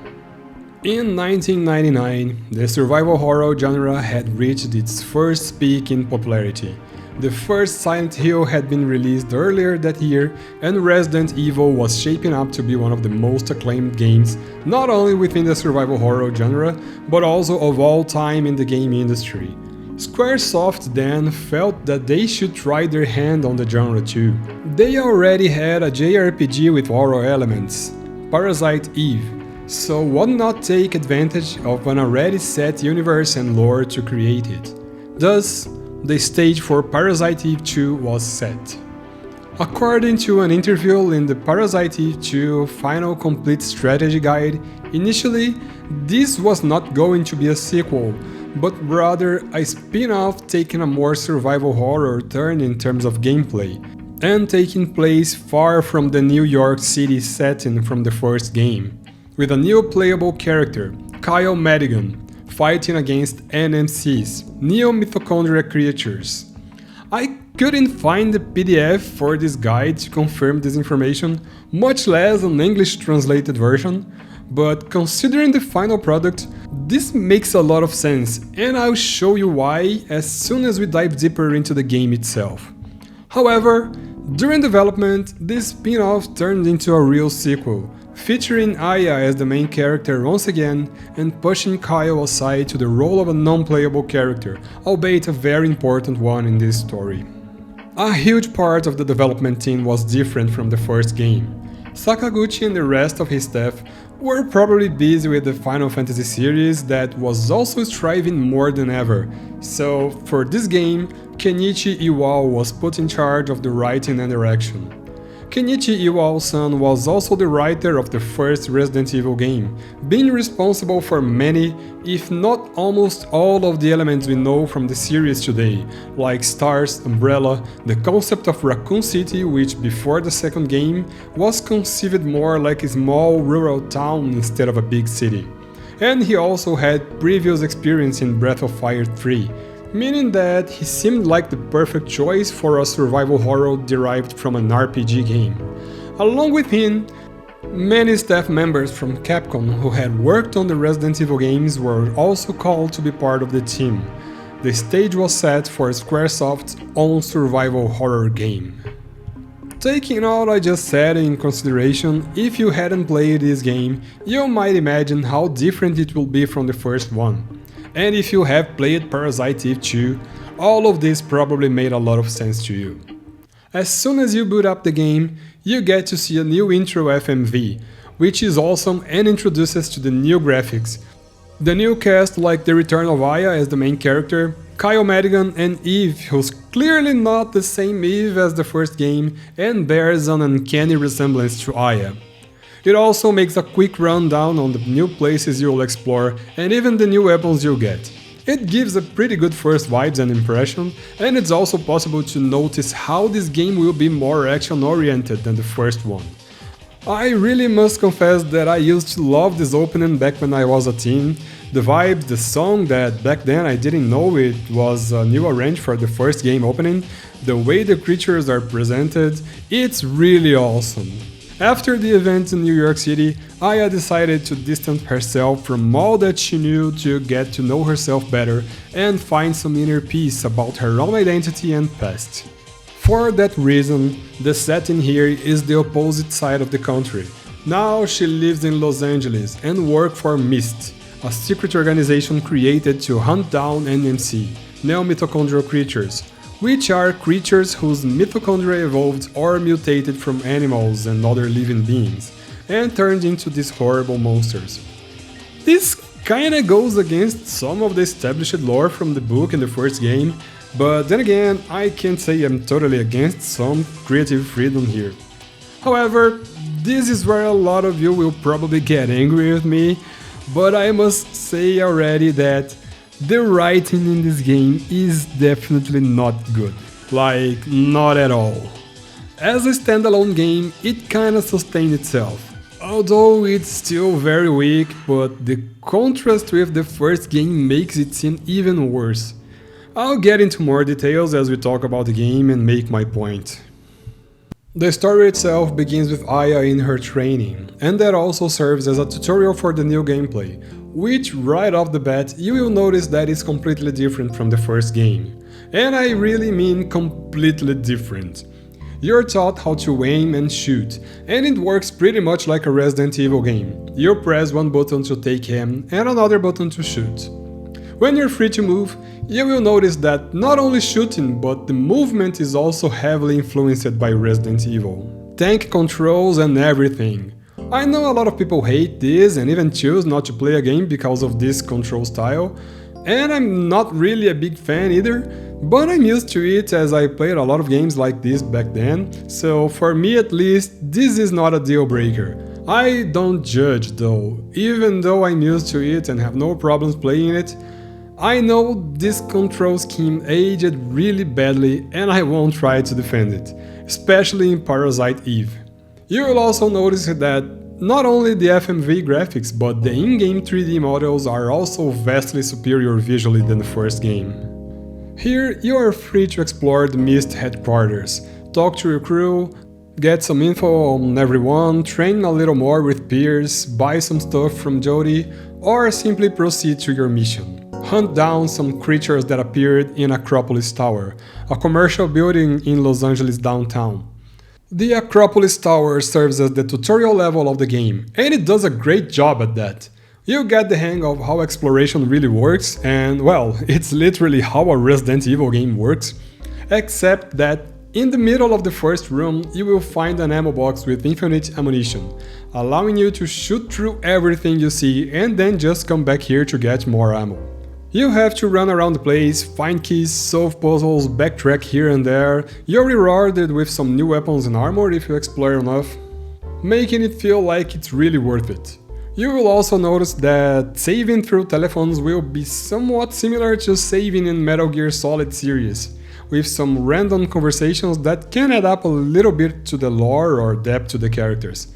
In 1999, the survival horror genre had reached its first peak in popularity. The first Silent Hill had been released earlier that year, and Resident Evil was shaping up to be one of the most acclaimed games, not only within the survival horror genre, but also of all time in the game industry. Squaresoft then felt that they should try their hand on the genre too. They already had a JRPG with horror elements, Parasite Eve, so why not take advantage of an already set universe and lore to create it? Thus, the stage for Parasite Eve 2 was set. According to an interview in the Parasite Eve 2 Final Complete Strategy Guide, initially this was not going to be a sequel, but rather a spin-off taking a more survival horror turn in terms of gameplay, and taking place far from the New York City setting from the first game, with a new playable character, Kyle Madigan, fighting against NMCs, Neo-Mitochondria creatures. I couldn't find the PDF for this guide to confirm this information, much less an English translated version, but considering the final product, this makes a lot of sense, and I'll show you why as soon as we dive deeper into the game itself. However, during development, this spin-off turned into a real sequel, featuring Aya as the main character once again and pushing Kyle aside to the role of a non-playable character, albeit a very important one in this story. A huge part of the development team was different from the first game. Sakaguchi and the rest of his staff were probably busy with the Final Fantasy series that was also striving more than ever, so for this game, Kenichi Iwao was put in charge of the writing and direction. Kenichi Iwao-san was also the writer of the first Resident Evil game, being responsible for many, if not almost all of the elements we know from the series today, like Stars, Umbrella, the concept of Raccoon City, which before the second game was conceived more like a small rural town instead of a big city. And he also had previous experience in Breath of Fire 3, meaning that he seemed like the perfect choice for a survival horror derived from an RPG game. Along with him, many staff members from Capcom who had worked on the Resident Evil games were also called to be part of the team. The stage was set for Squaresoft's own survival horror game. Taking all I just said in consideration, if you hadn't played this game, you might imagine how different it will be from the first one. And if you have played Parasite Eve 2, all of this probably made a lot of sense to you. As soon as you boot up the game, you get to see a new intro FMV, which is awesome and introduces to the new graphics. The new cast like the return of Aya as the main character, Kyle Madigan and Eve, who's clearly not the same Eve as the first game and bears an uncanny resemblance to Aya. It also makes a quick rundown on the new places you'll explore and even the new weapons you'll get. It gives a pretty good first vibes and impression, and it's also possible to notice how this game will be more action-oriented than the first one. I really must confess that I used to love this opening back when I was a teen. The vibes, the song that back then I didn't know it was a new arrange for the first game opening, the way the creatures are presented, it's really awesome. After the event in New York City, Aya decided to distance herself from all that she knew to get to know herself better and find some inner peace about her own identity and past. For that reason, the setting here is the opposite side of the country. Now she lives in Los Angeles and works for MIST, a secret organization created to hunt down NMC, neo-mitochondrial creatures, which are creatures whose mitochondria evolved or mutated from animals and other living beings, and turned into these horrible monsters. This kinda goes against some of the established lore from the book and the first game, but then again, I can't say I'm totally against some creative freedom here. However, this is where a lot of you will probably get angry with me, but I must say already that the writing in this game is definitely not good. Like, not at all. As a standalone game, it kinda sustained itself. Although it's still very weak, but the contrast with the first game makes it seem even worse. I'll get into more details as we talk about the game and make my point. The story itself begins with Aya in her training, and that also serves as a tutorial for the new gameplay, which right off the bat you will notice that is completely different from the first game. And I really mean completely different. You're taught how to aim and shoot, and it works pretty much like a Resident Evil game. You press one button to take aim and another button to shoot. When you're free to move, you will notice that not only shooting, but the movement is also heavily influenced by Resident Evil. Tank controls and everything. I know a lot of people hate this and even choose not to play a game because of this control style, and I'm not really a big fan either, but I'm used to it as I played a lot of games like this back then, so for me at least, this is not a deal breaker. I don't judge though, even though I'm used to it and have no problems playing it. I know this control scheme aged really badly and I won't try to defend it, especially in Parasite Eve. You will also notice that not only the FMV graphics, but the in-game 3D models are also vastly superior visually than the first game. Here you are free to explore the MIST headquarters, talk to your crew, get some info on everyone, train a little more with peers, buy some stuff from Jody, or simply proceed to your mission. Hunt down some creatures that appeared in Acropolis Tower, a commercial building in Los Angeles downtown. The Acropolis Tower serves as the tutorial level of the game, and it does a great job at that. You get the hang of how exploration really works, and well, it's literally how a Resident Evil game works, except that In the middle of the first room, you will find an ammo box with infinite ammunition, allowing you to shoot through everything you see and then just come back here to get more ammo. You have to run around the place, find keys, solve puzzles, backtrack here and there. You're rewarded with some new weapons and armor if you explore enough, making it feel like it's really worth it. You will also notice that saving through telephones will be somewhat similar to saving in Metal Gear Solid series, with some random conversations that can add up a little bit to the lore or depth to the characters.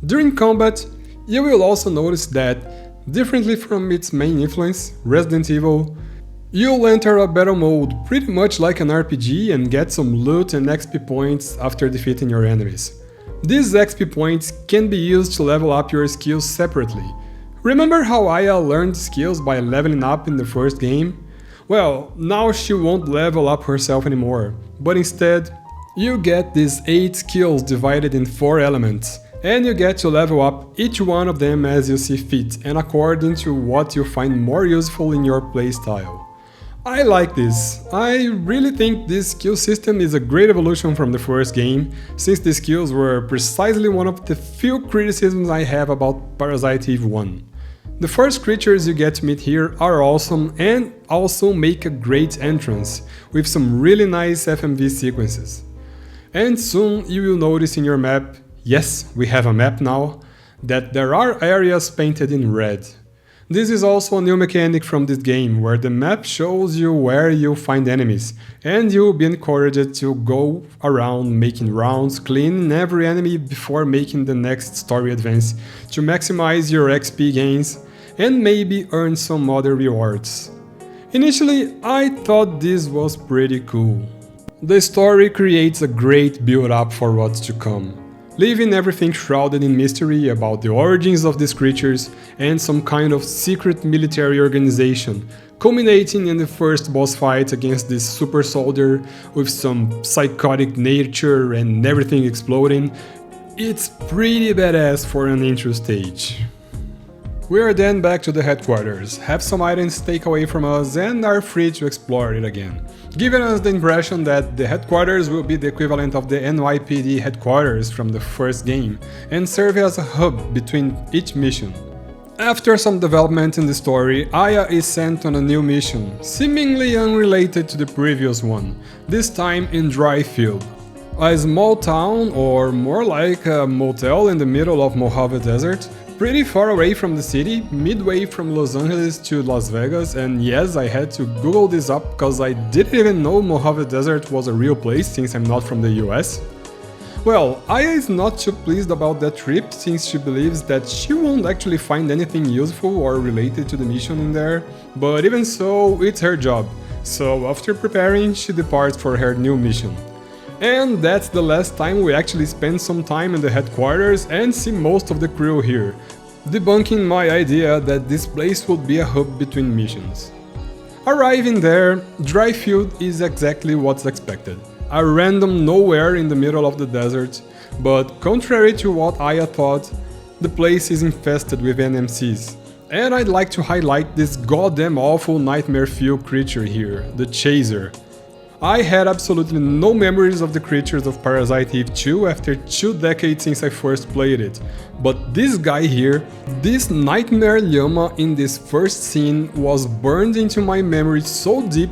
During combat, you will also notice that, differently from its main influence, Resident Evil, you'll enter a battle mode pretty much like an RPG and get some loot and XP points after defeating your enemies. These XP points can be used to level up your skills separately. Remember how Aya learned skills by leveling up in the first game? Well, now she won't level up herself anymore, but instead, you get these 8 skills divided in 4 elements, and you get to level up each one of them as you see fit and according to what you find more useful in your playstyle. I like this. I really think this skill system is a great evolution from the first game, since the skills were precisely one of the few criticisms I have about Parasite Eve 1. The first creatures you get to meet here are awesome and also make a great entrance, with some really nice FMV sequences. And soon you will notice in your map, yes, we have a map now, that there are areas painted in red. This is also a new mechanic from this game, where the map shows you where you'll find enemies, and you'll be encouraged to go around making rounds, cleaning every enemy before making the next story advance, to maximize your XP gains, and maybe earn some other rewards. Initially, I thought this was pretty cool. The story creates a great build-up for what's to come, leaving everything shrouded in mystery about the origins of these creatures and some kind of secret military organization, culminating in the first boss fight against this super soldier with some psychotic nature and everything exploding. It's pretty badass for an intro stage. We are then back to the headquarters, have some items take away from us and are free to explore it again, giving us the impression that the headquarters will be the equivalent of the NYPD headquarters from the first game and serve as a hub between each mission. After some development in the story, Aya is sent on a new mission, seemingly unrelated to the previous one, this time in Dryfield, a small town or more like a motel in the middle of Mojave Desert, pretty far away from the city, midway from Los Angeles to Las Vegas, and yes, I had to Google this up because I didn't even know Mojave Desert was a real place since I'm not from the US. Well, Aya is not too pleased about that trip since she believes that she won't actually find anything useful or related to the mission in there, but even so, it's her job, so after preparing, she departs for her new mission. And that's the last time we actually spend some time in the headquarters and see most of the crew here, debunking my idea that this place would be a hub between missions. Arriving there, Dryfield is exactly what's expected. A random nowhere in the middle of the desert, but contrary to what Aya thought, the place is infested with NMCs. And I'd like to highlight this goddamn awful nightmare-fueled creature here, the Chaser. I had absolutely no memories of the creatures of Parasite Eve 2 after 2 decades since I first played it, but this guy here, this nightmare llama in this first scene was burned into my memory so deep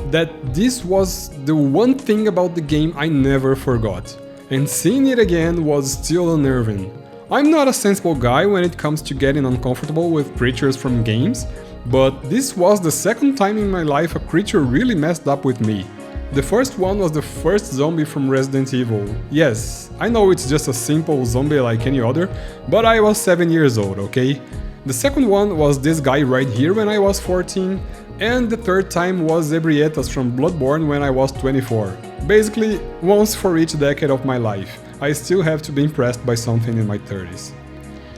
that this was the one thing about the game I never forgot, and seeing it again was still unnerving. I'm not a sensible guy when it comes to getting uncomfortable with creatures from games, but this was the second time in my life a creature really messed up with me. The first one was the first zombie from Resident Evil. Yes, I know it's just a simple zombie like any other, but I was 7 years old, okay? The second one was this guy right here when I was 14, and the third time was Ebrietas from Bloodborne when I was 24. Basically, once for each decade of my life. I still have to be impressed by something in my 30s.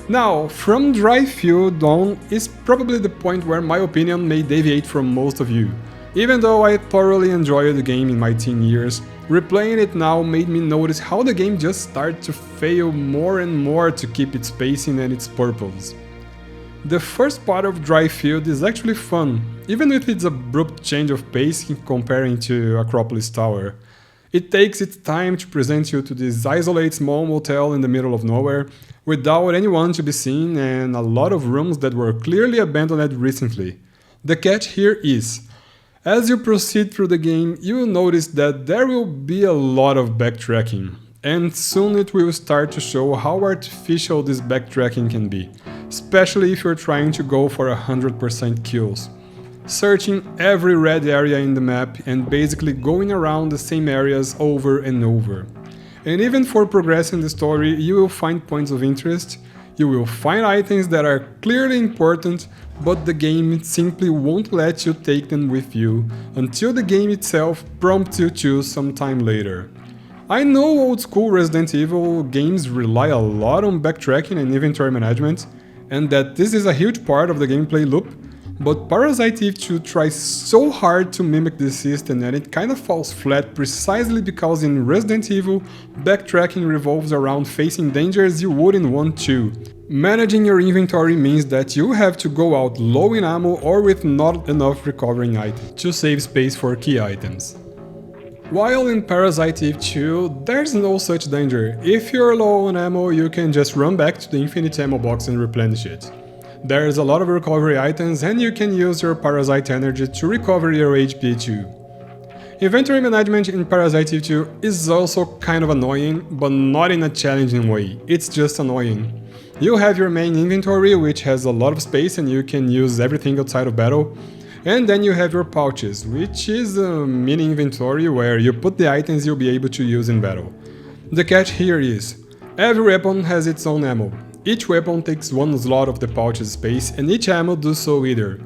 Now, from Dryfield on is probably the point where my opinion may deviate from most of you. Even though I thoroughly enjoyed the game in my teen years, replaying it now made me notice how the game just started to fail more and more to keep its pacing and its purpose. The first part of Dryfield is actually fun, even with its abrupt change of pace in comparing to Acropolis Tower. It takes its time to present you to this isolated small motel in the middle of nowhere, without anyone to be seen and a lot of rooms that were clearly abandoned recently. The catch here is, as you proceed through the game, you will notice that there will be a lot of backtracking, and soon it will start to show how artificial this backtracking can be, especially if you're trying to go for 100% kills. Searching every red area in the map and basically going around the same areas over and over. And even for progressing the story, you will find points of interest, you will find items that are clearly important, but the game simply won't let you take them with you until the game itself prompts you to sometime later. I know old school Resident Evil games rely a lot on backtracking and inventory management, and that this is a huge part of the gameplay loop, but Parasite Eve 2 tries so hard to mimic this system and it kinda falls flat precisely because in Resident Evil, backtracking revolves around facing dangers you wouldn't want to. Managing your inventory means that you have to go out low in ammo or with not enough recovering items to save space for key items. While in Parasite Eve 2, there's no such danger. If you're low on ammo, you can just run back to the infinite ammo box and replenish it. There's a lot of recovery items and you can use your Parasite energy to recover your HP too. Inventory management in Parasite Eve 2 is also kind of annoying, but not in a challenging way, it's just annoying. You have your main inventory, which has a lot of space and you can use everything outside of battle. And then you have your pouches, which is a mini inventory where you put the items you'll be able to use in battle. The catch here is, every weapon has its own ammo. Each weapon takes one slot of the pouch's space and each ammo does so either.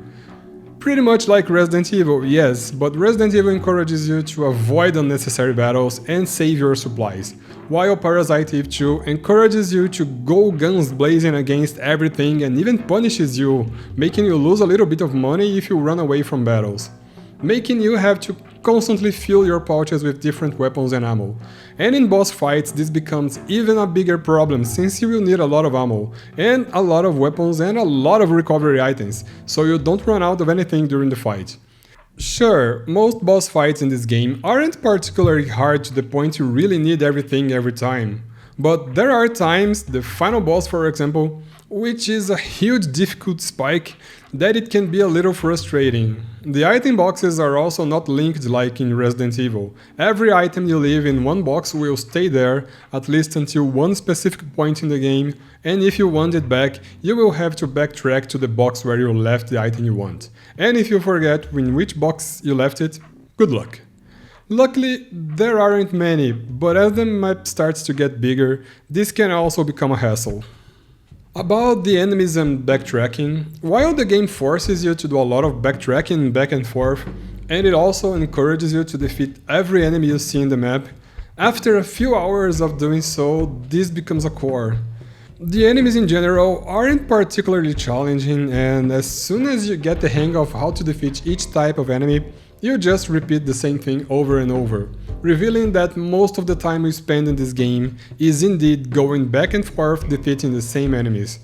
Pretty much like Resident Evil, yes, but Resident Evil encourages you to avoid unnecessary battles and save your supplies, while Parasite Eve 2 encourages you to go guns blazing against everything and even punishes you, making you lose a little bit of money if you run away from battles, making you have to constantly fill your pouches with different weapons and ammo. And in boss fights this becomes even a bigger problem since you will need a lot of ammo, and a lot of weapons and a lot of recovery items, so you don't run out of anything during the fight. Sure, most boss fights in this game aren't particularly hard to the point you really need everything every time, but there are times, the final boss for example, which is a huge difficult spike, that it can be a little frustrating. The item boxes are also not linked like in Resident Evil. Every item you leave in one box will stay there, at least until one specific point in the game, and if you want it back, you will have to backtrack to the box where you left the item you want. And if you forget in which box you left it, good luck. Luckily, there aren't many, but as the map starts to get bigger, this can also become a hassle. About the enemies and backtracking, while the game forces you to do a lot of backtracking back and forth, and it also encourages you to defeat every enemy you see in the map, after a few hours of doing so, this becomes a core. The enemies in general aren't particularly challenging, and as soon as you get the hang of how to defeat each type of enemy, you just repeat the same thing over and over, revealing that most of the time you spend in this game is indeed going back and forth defeating the same enemies.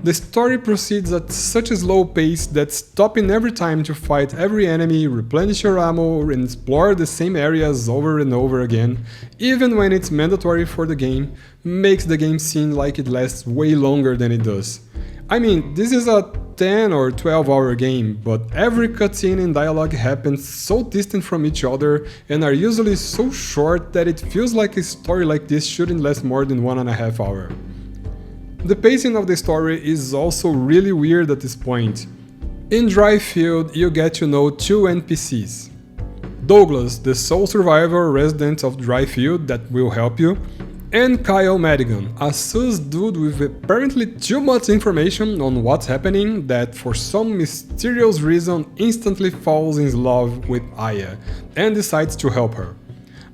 The story proceeds at such a slow pace that stopping every time to fight every enemy, replenish your ammo and explore the same areas over and over again, even when it's mandatory for the game, makes the game seem like it lasts way longer than it does. I mean, this is a 10 or 12 hour game, but every cutscene and dialogue happens so distant from each other and are usually so short that it feels like a story like this shouldn't last more than 1.5 hours. The pacing of the story is also really weird at this point. In Dry Field, you get to know two NPCs. Douglas, the sole survivor resident of Dry Field that will help you, and Kyle Madigan, a sus dude with apparently too much information on what's happening that for some mysterious reason instantly falls in love with Aya and decides to help her.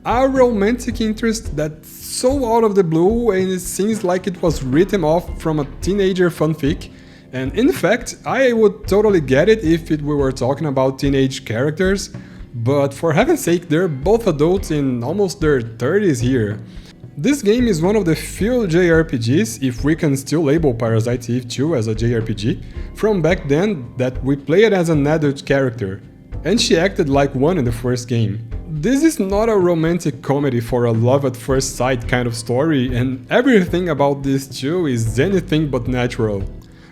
A romantic interest that's so out of the blue and it seems like it was written off from a teenager fanfic, and in fact I would totally get it if we were talking about teenage characters, but for heaven's sake they're both adults in almost their 30s here. This game is one of the few JRPGs, if we can still label Parasite Eve 2 as a JRPG, from back then that we played as an adult character, and she acted like one in the first game. This is not a romantic comedy for a love at first sight kind of story, and everything about this too is anything but natural.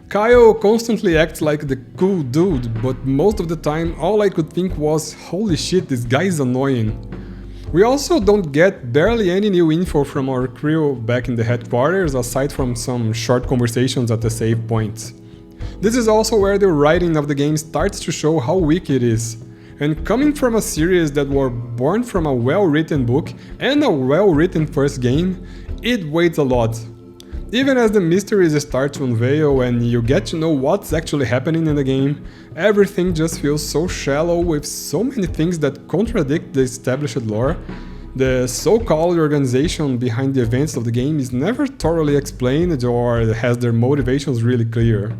Kyle constantly acts like the cool dude, but most of the time all I could think was, holy shit, this guy is annoying. We also don't get barely any new info from our crew back in the headquarters aside from some short conversations at the save points. This is also where the writing of the game starts to show how weak it is. And coming from a series that were born from a well-written book and a well-written first game, it weighs a lot. Even as the mysteries start to unveil and you get to know what's actually happening in the game, everything just feels so shallow with so many things that contradict the established lore. The so-called organization behind the events of the game is never thoroughly explained or has their motivations really clear.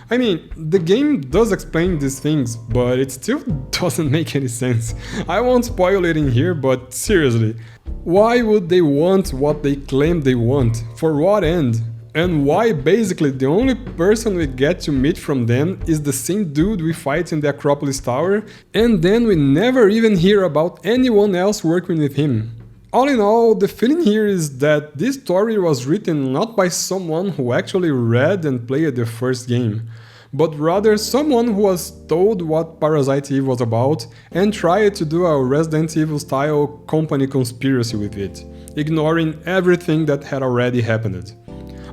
I mean, the game does explain these things, but it still doesn't make any sense. I won't spoil it in here, but seriously, why would they want what they claim they want? For what end? And why basically the only person we get to meet from them is the same dude we fight in the Acropolis Tower, and then we never even hear about anyone else working with him. All in all, the feeling here is that this story was written not by someone who actually read and played the first game, but rather someone who was told what Parasite Eve was about and tried to do a Resident Evil style company conspiracy with it, ignoring everything that had already happened.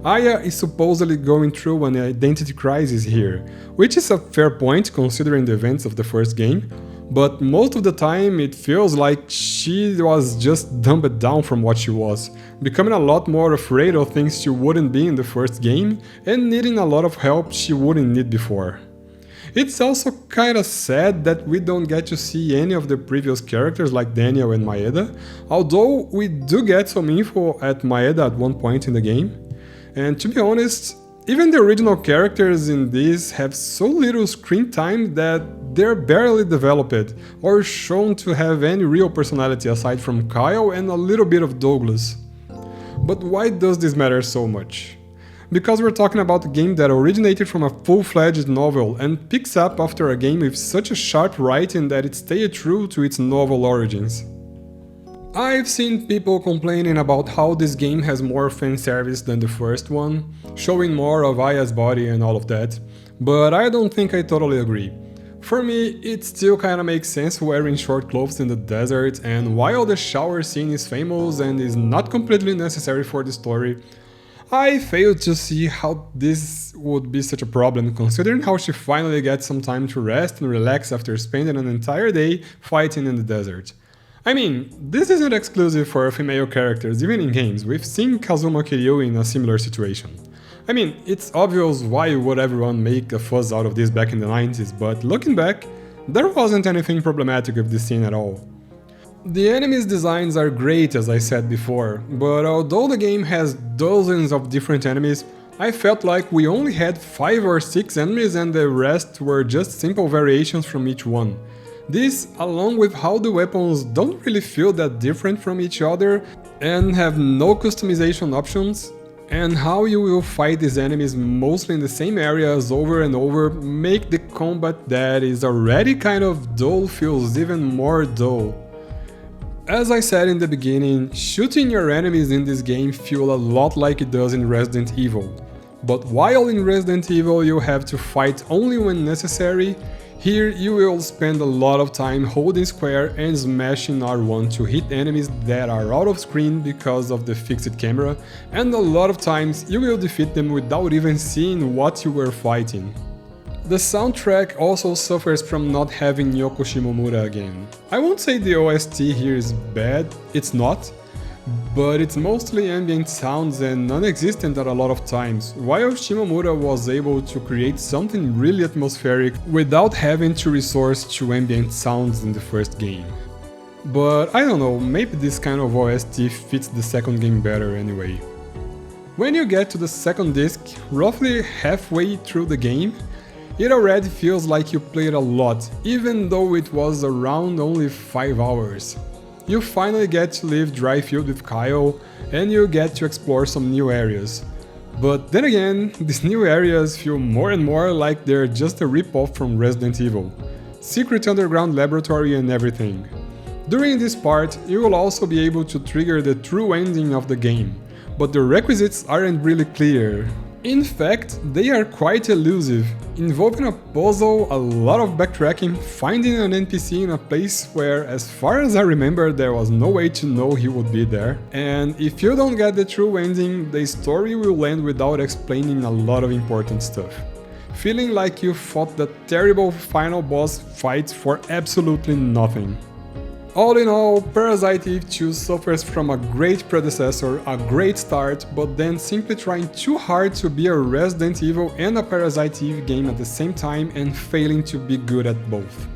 Aya is supposedly going through an identity crisis here, which is a fair point considering the events of the first game, but most of the time it feels like she was just dumbed down from what she was, becoming a lot more afraid of things she wouldn't be in the first game and needing a lot of help she wouldn't need before. It's also kinda sad that we don't get to see any of the previous characters like Daniel and Maeda, although we do get some info at Maeda at one point in the game. And to be honest, even the original characters in this have so little screen time that they're barely developed or shown to have any real personality aside from Kyle and a little bit of Douglas. But why does this matter so much? Because we're talking about a game that originated from a full-fledged novel and picks up after a game with such a sharp writing that it stayed true to its novel origins. I've seen people complaining about how this game has more fanservice than the first one, showing more of Aya's body and all of that, but I don't think I totally agree. For me, it still kinda makes sense wearing short clothes in the desert, and while the shower scene is famous and is not completely necessary for the story, I fail to see how this would be such a problem considering how she finally gets some time to rest and relax after spending an entire day fighting in the desert. I mean, this isn't exclusive for female characters, even in games. We've seen Kazuma Kiryu in a similar situation. I mean, it's obvious why would everyone make a fuss out of this back in the 90s, but looking back, there wasn't anything problematic with this scene at all. The enemies' designs are great, as I said before, but although the game has dozens of different enemies, I felt like we only had 5 or 6 enemies and the rest were just simple variations from each one. This, along with how the weapons don't really feel that different from each other and have no customization options, and how you will fight these enemies mostly in the same areas over and over, make the combat that is already kind of dull feels even more dull. As I said in the beginning, shooting your enemies in this game feel a lot like it does in Resident Evil. But while in Resident Evil you have to fight only when necessary, here you will spend a lot of time holding square and smashing R1 to hit enemies that are out of screen because of the fixed camera, and a lot of times you will defeat them without even seeing what you were fighting. The soundtrack also suffers from not having Yoko Shimomura again. I won't say the OST here is bad, it's not, but it's mostly ambient sounds and non-existent at a lot of times, while Shimomura was able to create something really atmospheric without having to resort to ambient sounds in the first game. But I don't know, maybe this kind of OST fits the second game better anyway. When you get to the second disc, roughly halfway through the game, it already feels like you played a lot, even though it was around only 5 hours. You finally get to leave Dryfield with Kyle, and you get to explore some new areas. But then again, these new areas feel more and more like they're just a rip-off from Resident Evil. Secret underground laboratory and everything. During this part, you will also be able to trigger the true ending of the game, but the requisites aren't really clear. In fact, they are quite elusive, involving a puzzle, a lot of backtracking, finding an NPC in a place where, as far as I remember, there was no way to know he would be there. And if you don't get the true ending, the story will end without explaining a lot of important stuff. Feeling like you fought the terrible final boss fight for absolutely nothing. All in all, Parasite Eve 2 suffers from a great predecessor, a great start, but then simply trying too hard to be a Resident Evil and a Parasite Eve game at the same time and failing to be good at both.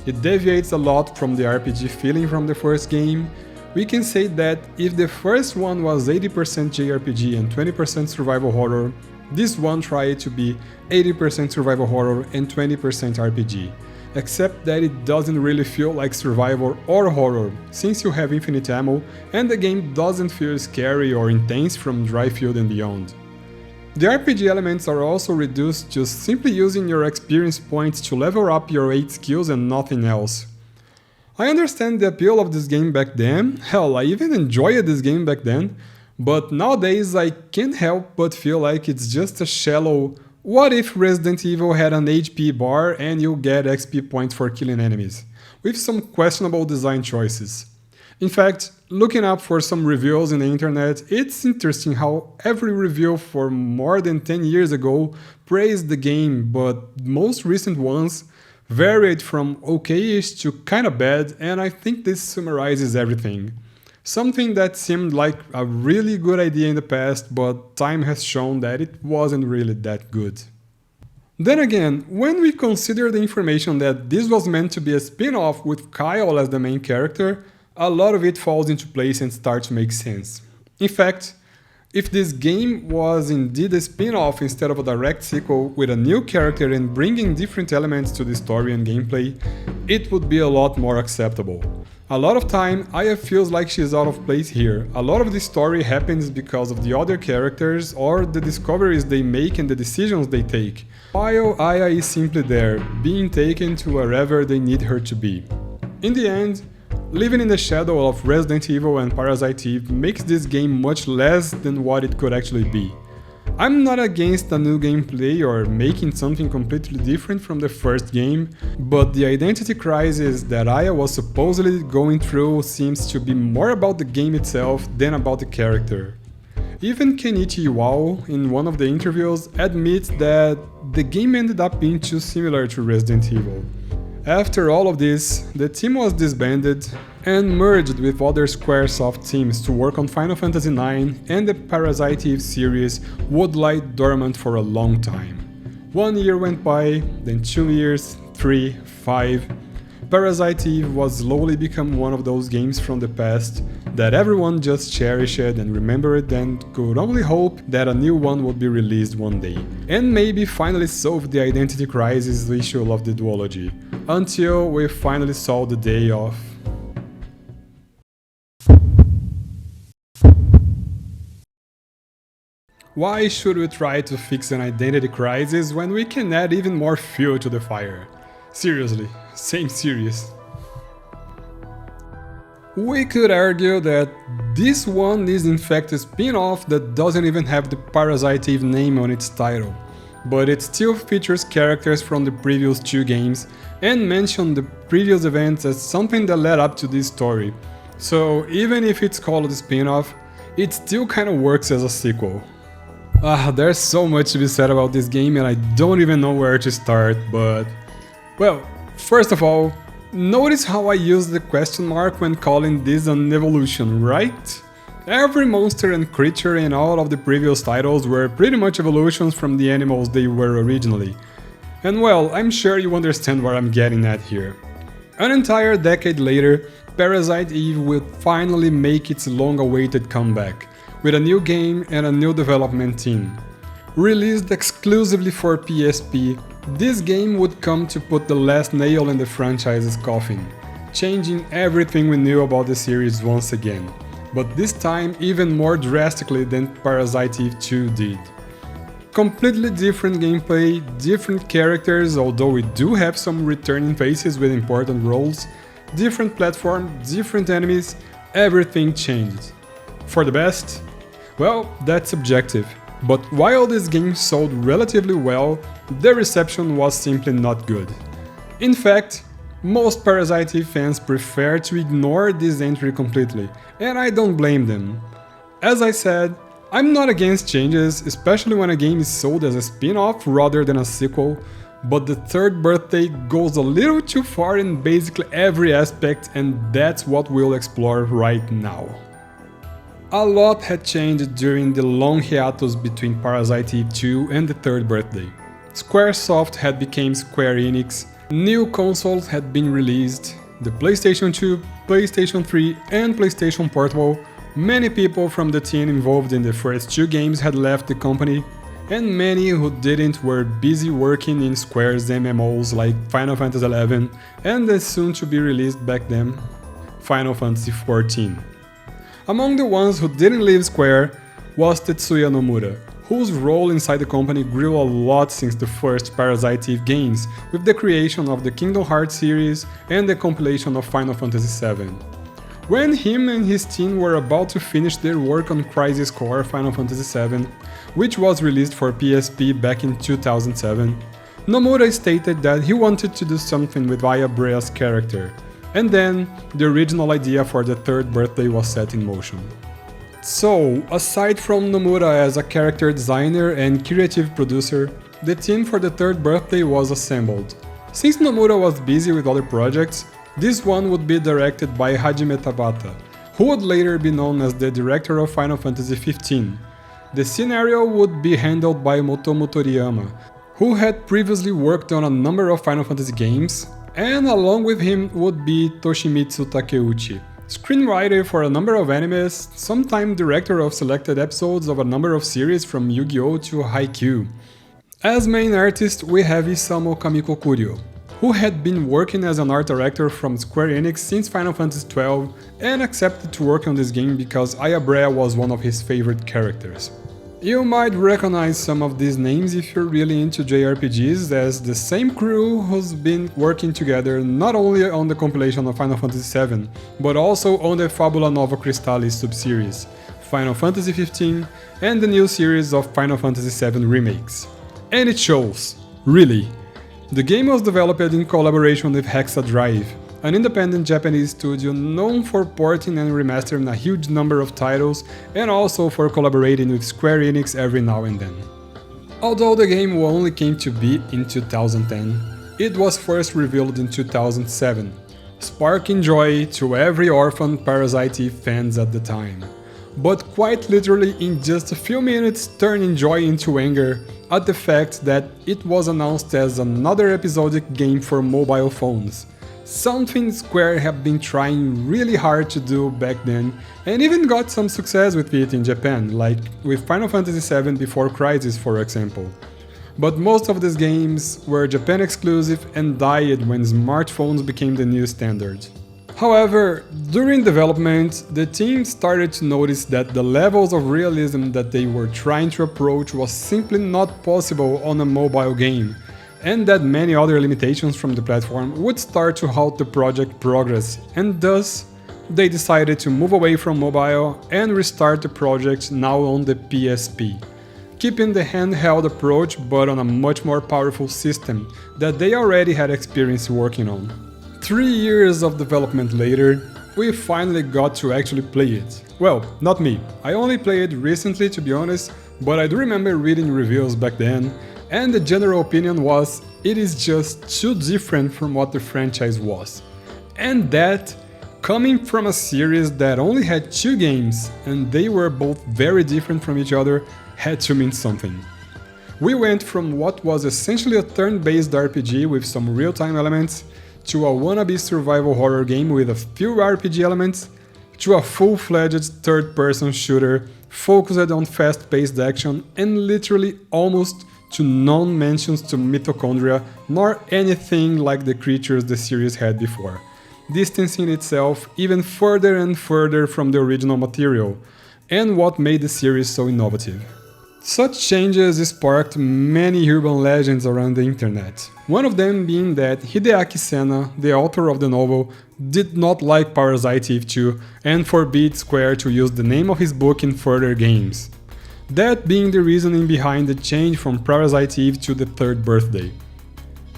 It deviates a lot from the RPG feeling from the first game. We can say that if the first one was 80% JRPG and 20% survival horror, this one tried to be 80% survival horror and 20% RPG. Except that it doesn't really feel like survival or horror, since you have infinite ammo and the game doesn't feel scary or intense from Dry Field and beyond. The RPG elements are also reduced to simply using your experience points to level up your 8 skills and nothing else. I understand the appeal of this game back then, hell, I even enjoyed this game back then, but nowadays I can't help but feel like it's just a shallow "what if Resident Evil had an HP bar and you get XP points for killing enemies?" with some questionable design choices. In fact, looking up for some reviews in the internet, it's interesting how every review for more than 10 years ago praised the game, but most recent ones varied from okay-ish to kinda bad, and I think this summarizes everything. Something that seemed like a really good idea in the past, but time has shown that it wasn't really that good. Then again, when we consider the information that this was meant to be a spin-off with Kyle as the main character, a lot of it falls into place and starts to make sense. In fact, if this game was indeed a spin-off instead of a direct sequel with a new character and bringing different elements to the story and gameplay, it would be a lot more acceptable. A lot of time, Aya feels like she's out of place here. A lot of the story happens because of the other characters or the discoveries they make and the decisions they take, while Aya is simply there, being taken to wherever they need her to be. In the end, living in the shadow of Resident Evil and Parasite Eve makes this game much less than what it could actually be. I'm not against a new gameplay or making something completely different from the first game, but the identity crisis that Aya was supposedly going through seems to be more about the game itself than about the character. Even Kenichi Iwao, in one of the interviews, admits that the game ended up being too similar to Resident Evil. After all of this, the team was disbanded and merged with other Squaresoft teams to work on Final Fantasy IX, and the Parasite Eve series would lie dormant for a long time. 1 year went by, then 2 years, 3, 5. Parasite Eve was slowly become one of those games from the past that everyone just cherished and remembered and could only hope that a new one would be released one day, and maybe finally solve the identity crisis issue of the duology, until we finally saw the day of... Why should we try to fix an identity crisis when we can add even more fuel to the fire? Seriously, same serious. We could argue that this one is in fact a spin-off that doesn't even have the Parasite Eve name on its title, but it still features characters from the previous 2 games and mentions the previous events as something that led up to this story. So even if it's called a spin-off, it still kinda works as a sequel. There's so much to be said about this game and I don't even know where to start, but... Well, first of all, notice how I use the question mark when calling this an evolution, right? Every monster and creature in all of the previous titles were pretty much evolutions from the animals they were originally. And well, I'm sure you understand what I'm getting at here. An entire decade later, Parasite Eve will finally make its long-awaited comeback, with a new game and a new development team. Released exclusively for PSP, this game would come to put the last nail in the franchise's coffin, changing everything we knew about the series once again, but this time even more drastically than Parasite Eve 2 did. Completely different gameplay, different characters, although we do have some returning faces with important roles, Different platform, different enemies, everything changed. For the best? Well, that's subjective. But while this game sold relatively well, the reception was simply not good. In fact, most Parasite Eve fans prefer to ignore this entry completely, and I don't blame them. As I said, I'm not against changes, especially when a game is sold as a spin-off rather than a sequel, but the third birthday goes a little too far in basically every aspect, and that's what we'll explore right now. A lot had changed during the long hiatus between Parasite Eve 2 and the third birthday. Squaresoft had become Square Enix, new consoles had been released, the PlayStation 2, PlayStation 3 and PlayStation Portable. Many people from the team involved in the first two games had left the company, and many who didn't were busy working in Square's MMOs like Final Fantasy XI and the soon-to-be-released back then, Final Fantasy XIV. Among the ones who didn't leave Square was Tetsuya Nomura, whose role inside the company grew a lot since the first Parasite Eve games, with the creation of the Kingdom Hearts series and the compilation of Final Fantasy VII. When him and his team were about to finish their work on Crisis Core Final Fantasy VII, which was released for PSP back in 2007, Nomura stated that he wanted to do something with Aya Brea's character, and then the original idea for the third birthday was set in motion. So, aside from Nomura as a character designer and creative producer, the team for the third birthday was assembled. Since Nomura was busy with other projects, this one would be directed by Hajime Tabata, who would later be known as the director of Final Fantasy XV. The scenario would be handled by Motomo Toriyama, who had previously worked on a number of Final Fantasy games, and along with him would be Toshimitsu Takeuchi, screenwriter for a number of animes, sometime director of selected episodes of a number of series from Yu-Gi-Oh! To Haikyuu. As main artist we have Isamu Kamiko Kuryo, who had been working as an art director from Square Enix since Final Fantasy XII and accepted to work on this game because Aya Brea was one of his favorite characters. You might recognize some of these names if you're really into JRPGs, as the same crew who's been working together not only on the compilation of Final Fantasy VII, but also on the Fabula Nova Crystallis sub-series, Final Fantasy XV, and the new series of Final Fantasy VII remakes. And it shows, really. The game was developed in collaboration with Hexa Drive, an independent Japanese studio known for porting and remastering a huge number of titles and also for collaborating with Square Enix every now and then. Although the game only came to be in 2010, it was first revealed in 2007, sparking joy to every orphan Parasite Eve fans at the time. But quite literally in just a few minutes turning joy into anger at the fact that it was announced as another episodic game for mobile phones. Something Square had been trying really hard to do back then, and even got some success with it in Japan, like with Final Fantasy VII Before Crisis for example. But most of these games were Japan exclusive and died when smartphones became the new standard. However, during development, the team started to notice that the levels of realism that they were trying to approach was simply not possible on a mobile game, and that many other limitations from the platform would start to halt the project progress, and thus, they decided to move away from mobile and restart the project now on the PSP, keeping the handheld approach but on a much more powerful system that they already had experience working on. 3 years of development later, we finally got to actually play it. Well, not me, I only played it recently to be honest, but I do remember reading reviews back then, and the general opinion was it is just too different from what the franchise was. And that, coming from a series that only had 2 games, and they were both very different from each other, had to mean something. We went from what was essentially a turn-based RPG with some real-time elements, to a wannabe survival horror game with a few RPG elements, to a full-fledged third-person shooter focused on fast-paced action and literally almost to non-mentions to mitochondria nor anything like the creatures the series had before, distancing itself even further and further from the original material, and what made the series so innovative. Such changes sparked many urban legends around the internet, one of them being that Hideaki Senna, the author of the novel, did not like Parasite Eve 2 and forbid Square to use the name of his book in further games. That being the reasoning behind the change from Parasite Eve to the third birthday.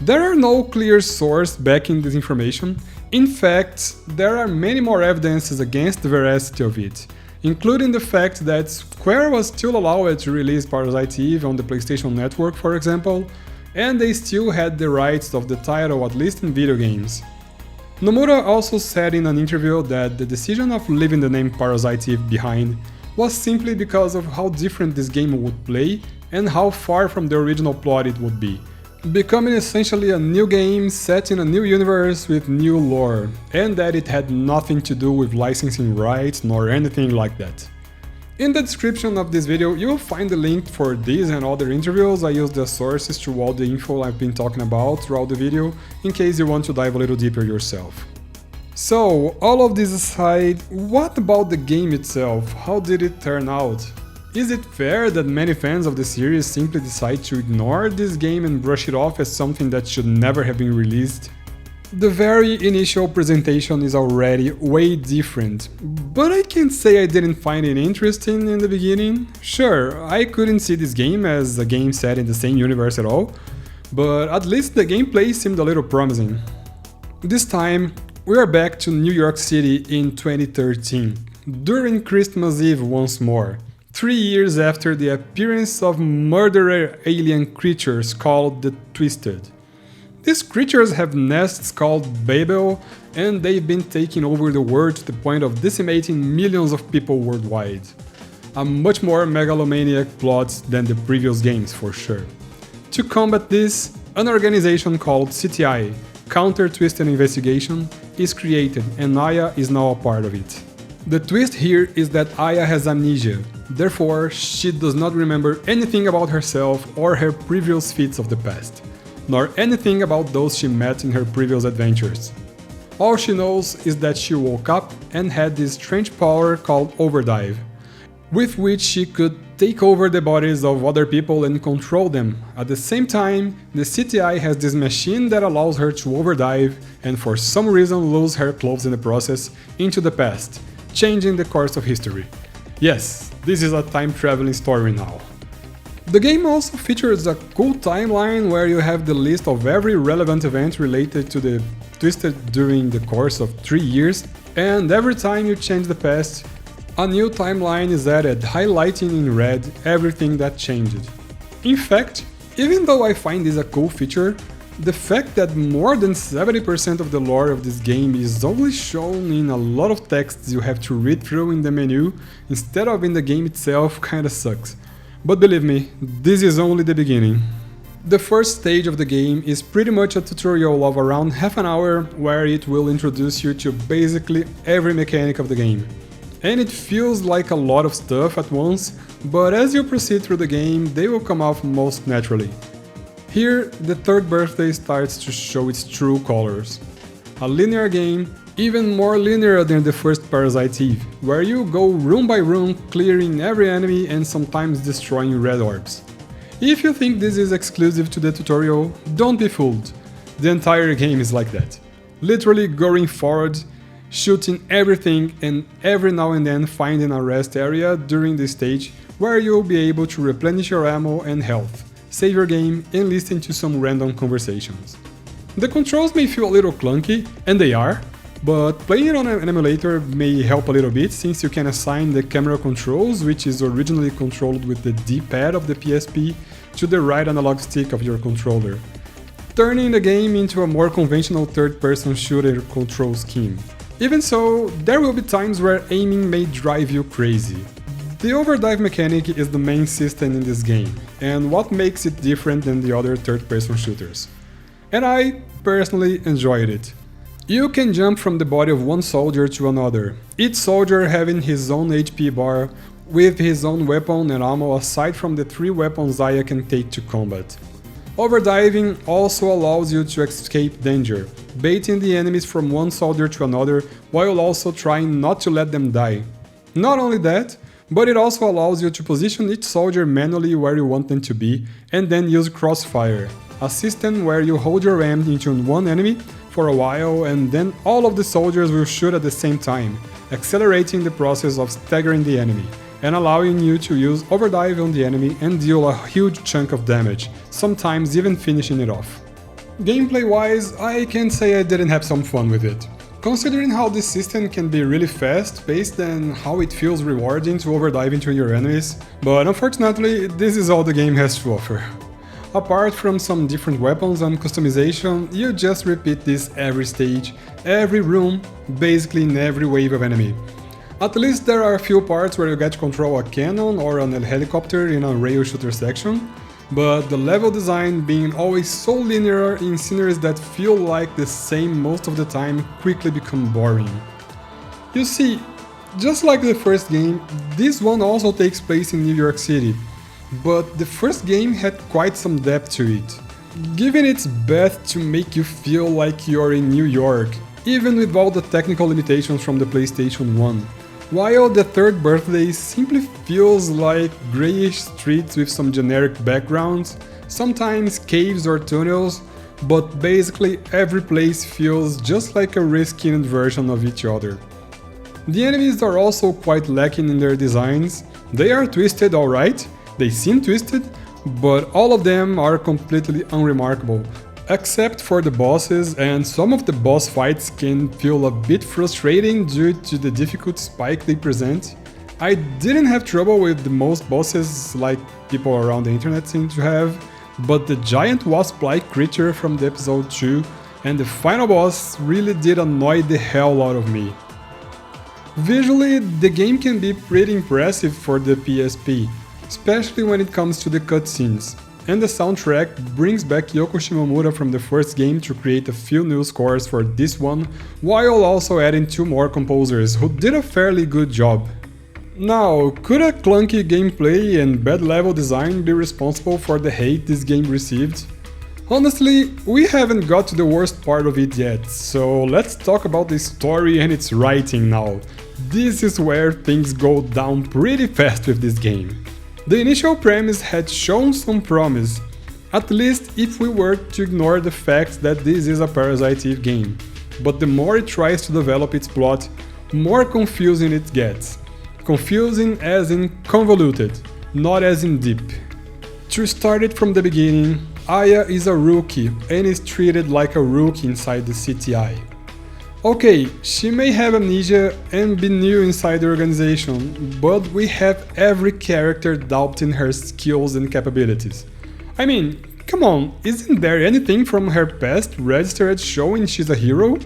There are no clear sources backing this information. In fact, there are many more evidences against the veracity of it, including the fact that Square was still allowed to release Parasite Eve on the PlayStation Network, for example, and they still had the rights of the title, at least in video games. Nomura also said in an interview that the decision of leaving the name Parasite Eve behind was simply because of how different this game would play and how far from the original plot it would be, becoming essentially a new game set in a new universe with new lore, and that it had nothing to do with licensing rights nor anything like that. In the description of this video you will find the link for this and other interviews. I used as sources to all the info I've been talking about throughout the video, in case you want to dive a little deeper yourself. So, all of this aside, what about the game itself? How did it turn out? Is it fair that many fans of the series simply decide to ignore this game and brush it off as something that should never have been released? The very initial presentation is already way different, but I can't say I didn't find it interesting in the beginning. Sure, I couldn't see this game as a game set in the same universe at all, but at least the gameplay seemed a little promising. This time, we are back to New York City in 2013, during Christmas Eve once more, 3 years after the appearance of murderer alien creatures called the Twisted. These creatures have nests called Babel, and they've been taking over the world to the point of decimating millions of people worldwide. A much more megalomaniac plot than the previous games for sure. To combat this, an organization called CTI, Counter Twisted Investigation, is created, and Aya is now a part of it. The twist here is that Aya has amnesia, therefore she does not remember anything about herself or her previous feats of the past, nor anything about those she met in her previous adventures. All she knows is that she woke up and had this strange power called Overdrive, with which she could take over the bodies of other people and control them. At the same time, the CTI has this machine that allows her to overdive and for some reason lose her clothes in the process into the past, changing the course of history. Yes, this is a time-traveling story now. The game also features a cool timeline where you have the list of every relevant event related to the Twisted during the course of 3 years, and every time you change the past, a new timeline is added, highlighting in red everything that changed. In fact, even though I find this a cool feature, the fact that more than 70% of the lore of this game is only shown in a lot of texts you have to read through in the menu instead of in the game itself kinda sucks. But believe me, this is only the beginning. The first stage of the game is pretty much a tutorial of around half an hour where it will introduce you to basically every mechanic of the game. And it feels like a lot of stuff at once, but as you proceed through the game, they will come off most naturally. Here, the third birthday starts to show its true colors. A linear game, even more linear than the first Parasite Eve, where you go room by room clearing every enemy and sometimes destroying red orbs. If you think this is exclusive to the tutorial, don't be fooled. The entire game is like that. Literally going forward, shooting everything and every now and then finding a rest area during the stage where you'll be able to replenish your ammo and health, save your game and listen to some random conversations. The controls may feel a little clunky, and they are, but playing it on an emulator may help a little bit since you can assign the camera controls, which is originally controlled with the D-pad of the PSP, to the right analog stick of your controller, turning the game into a more conventional third-person shooter control scheme. Even so, there will be times where aiming may drive you crazy. The overdrive mechanic is the main system in this game, and what makes it different than the other third-person shooters. And I personally enjoyed it. You can jump from the body of one soldier to another, each soldier having his own HP bar, with his own weapon and ammo aside from the 3 weapons Aya can take to combat. Overdiving also allows you to escape danger, baiting the enemies from one soldier to another while also trying not to let them die. Not only that, but it also allows you to position each soldier manually where you want them to be and then use crossfire, a system where you hold your aim into one enemy for a while and then all of the soldiers will shoot at the same time, accelerating the process of staggering the enemy and allowing you to use overdrive on the enemy and deal a huge chunk of damage, sometimes even finishing it off. Gameplay wise, I can't say I didn't have some fun with it. Considering how this system can be really fast paced and how it feels rewarding to overdive into your enemies, but unfortunately this is all the game has to offer. Apart from some different weapons and customization, you just repeat this every stage, every room, basically in every wave of enemy. At least there are a few parts where you get to control a cannon or a helicopter in a rail shooter section, but the level design being always so linear in sceneries that feel like the same most of the time quickly become boring. You see, just like the first game, this one also takes place in New York City, but the first game had quite some depth to it, giving its best to make you feel like you're in New York, even with all the technical limitations from the PlayStation 1. While the third birthday simply feels like greyish streets with some generic backgrounds, sometimes caves or tunnels, but basically every place feels just like a reskinned version of each other. The enemies are also quite lacking in their designs. They are twisted alright, they seem twisted, but all of them are completely unremarkable. Except for the bosses, and some of the boss fights can feel a bit frustrating due to the difficult spike they present. I didn't have trouble with the most bosses like people around the internet seem to have, but the giant wasp-like creature from the episode 2 and the final boss really did annoy the hell out of me. Visually, the game can be pretty impressive for the PSP, especially when it comes to the cutscenes. And the soundtrack brings back Yoko Shimomura from the first game to create a few new scores for this one, while also adding 2 more composers who did a fairly good job. Now, could a clunky gameplay and bad level design be responsible for the hate this game received? Honestly, we haven't got to the worst part of it yet, so let's talk about the story and its writing now. This is where things go down pretty fast with this game. The initial premise had shown some promise, at least if we were to ignore the fact that this is a Parasite Eve game, but the more it tries to develop its plot, more confusing it gets. Confusing as in convoluted, not as in deep. To start it from the beginning, Aya is a rookie and is treated like a rookie inside the CTI. Okay, she may have amnesia and be new inside the organization, but we have every character doubting her skills and capabilities. I mean, come on, isn't there anything from her past registered showing she's a hero?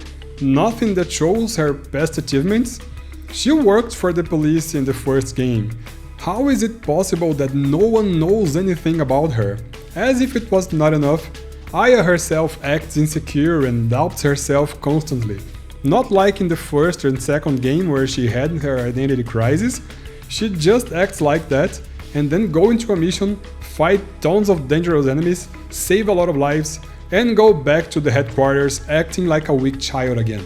Nothing that shows her past achievements? She worked for the police in the first game. How is it possible that no one knows anything about her? As if it was not enough, Aya herself acts insecure and doubts herself constantly. Not like in the first and second game where she had her identity crisis, she just acts like that and then go into a mission, fight tons of dangerous enemies, save a lot of lives, and go back to the headquarters acting like a weak child again.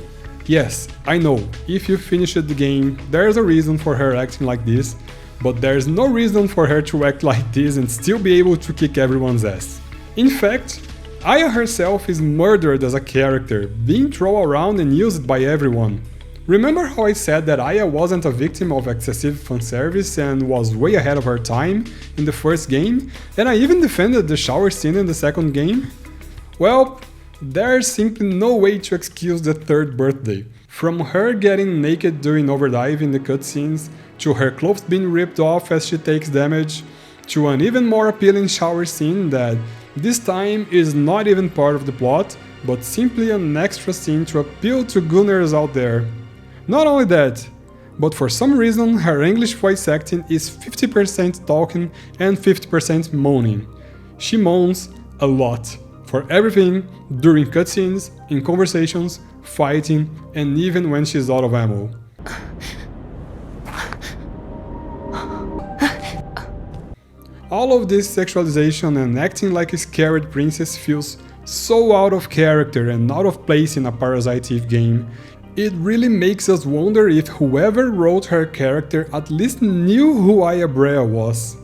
Yes, I know, if you finished the game, there's a reason for her acting like this, but there's no reason for her to act like this and still be able to kick everyone's ass. In fact, Aya herself is murdered as a character, being thrown around and used by everyone. Remember how I said that Aya wasn't a victim of excessive fanservice and was way ahead of her time in the first game, and I even defended the shower scene in the second game? Well, there's simply no way to excuse the third birthday. From her getting naked during overdrive in the cutscenes, to her clothes being ripped off as she takes damage, to an even more appealing shower scene that this time is not even part of the plot, but simply an extra scene to appeal to gooners out there. Not only that, but for some reason her English voice acting is 50% talking and 50% moaning. She moans a lot, for everything, during cutscenes, in conversations, fighting, and even when she's out of ammo. All of this sexualization and acting like a scared princess feels so out of character and out of place in a Parasite Eve game. It really makes us wonder if whoever wrote her character at least knew who Aya Brea was.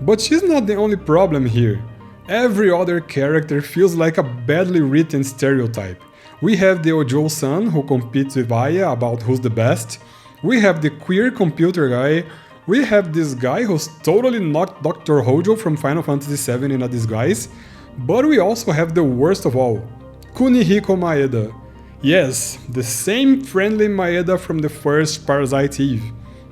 But she's not the only problem here. Every other character feels like a badly written stereotype. We have the Ojo-san who competes with Aya about who's the best. We have the queer computer guy. We have this guy who's totally not Dr. Hojo from Final Fantasy VII in a disguise. But we also have the worst of all, Kunihiko Maeda. Yes, the same friendly Maeda from the first Parasite Eve.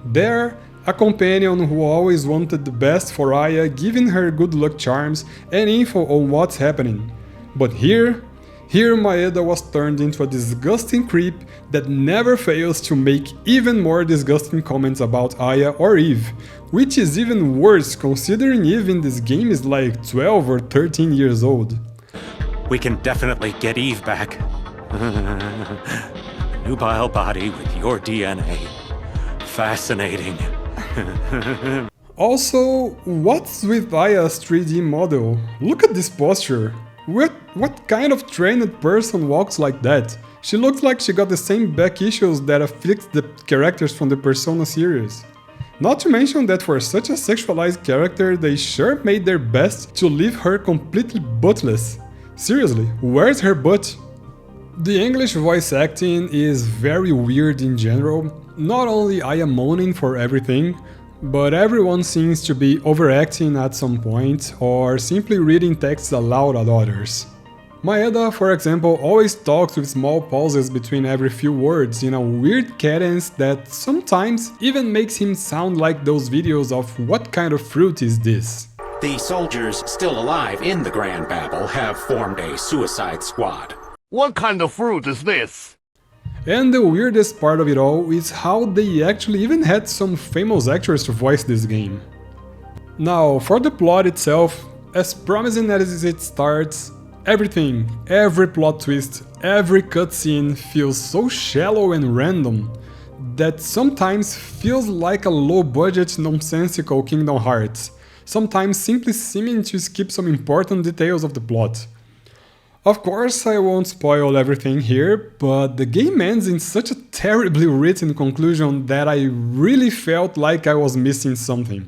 There, a companion who always wanted the best for Aya, giving her good luck charms and info on what's happening. But here Maeda was turned into a disgusting creep that never fails to make even more disgusting comments about Aya or Eve, which is even worse considering Eve in this game is like 12 or 13 years old. We can definitely get Eve back. Nubile body with your DNA. Fascinating. Also, what's with Aya's 3D model? Look at this posture. What kind of trained person walks like that? She looks like she got the same back issues that afflict the characters from the Persona series. Not to mention that for such a sexualized character, they sure made their best to leave her completely buttless. Seriously, where's her butt? The English voice acting is very weird in general. Not only I am moaning for everything, but everyone seems to be overacting at some point or simply reading texts aloud at others. Maeda, for example, always talks with small pauses between every few words in a weird cadence that sometimes even makes him sound like those videos of "What kind of fruit is this?" The soldiers still alive in the Grand Babel have formed a suicide squad. What kind of fruit is this? And the weirdest part of it all is how they actually even had some famous actors to voice this game. Now, for the plot itself, as promising as it starts, every plot twist, every cutscene feels so shallow and random that sometimes feels like a low-budget, nonsensical Kingdom Hearts, sometimes simply seeming to skip some important details of the plot. Of course, I won't spoil everything here, but the game ends in such a terribly written conclusion that I really felt like I was missing something.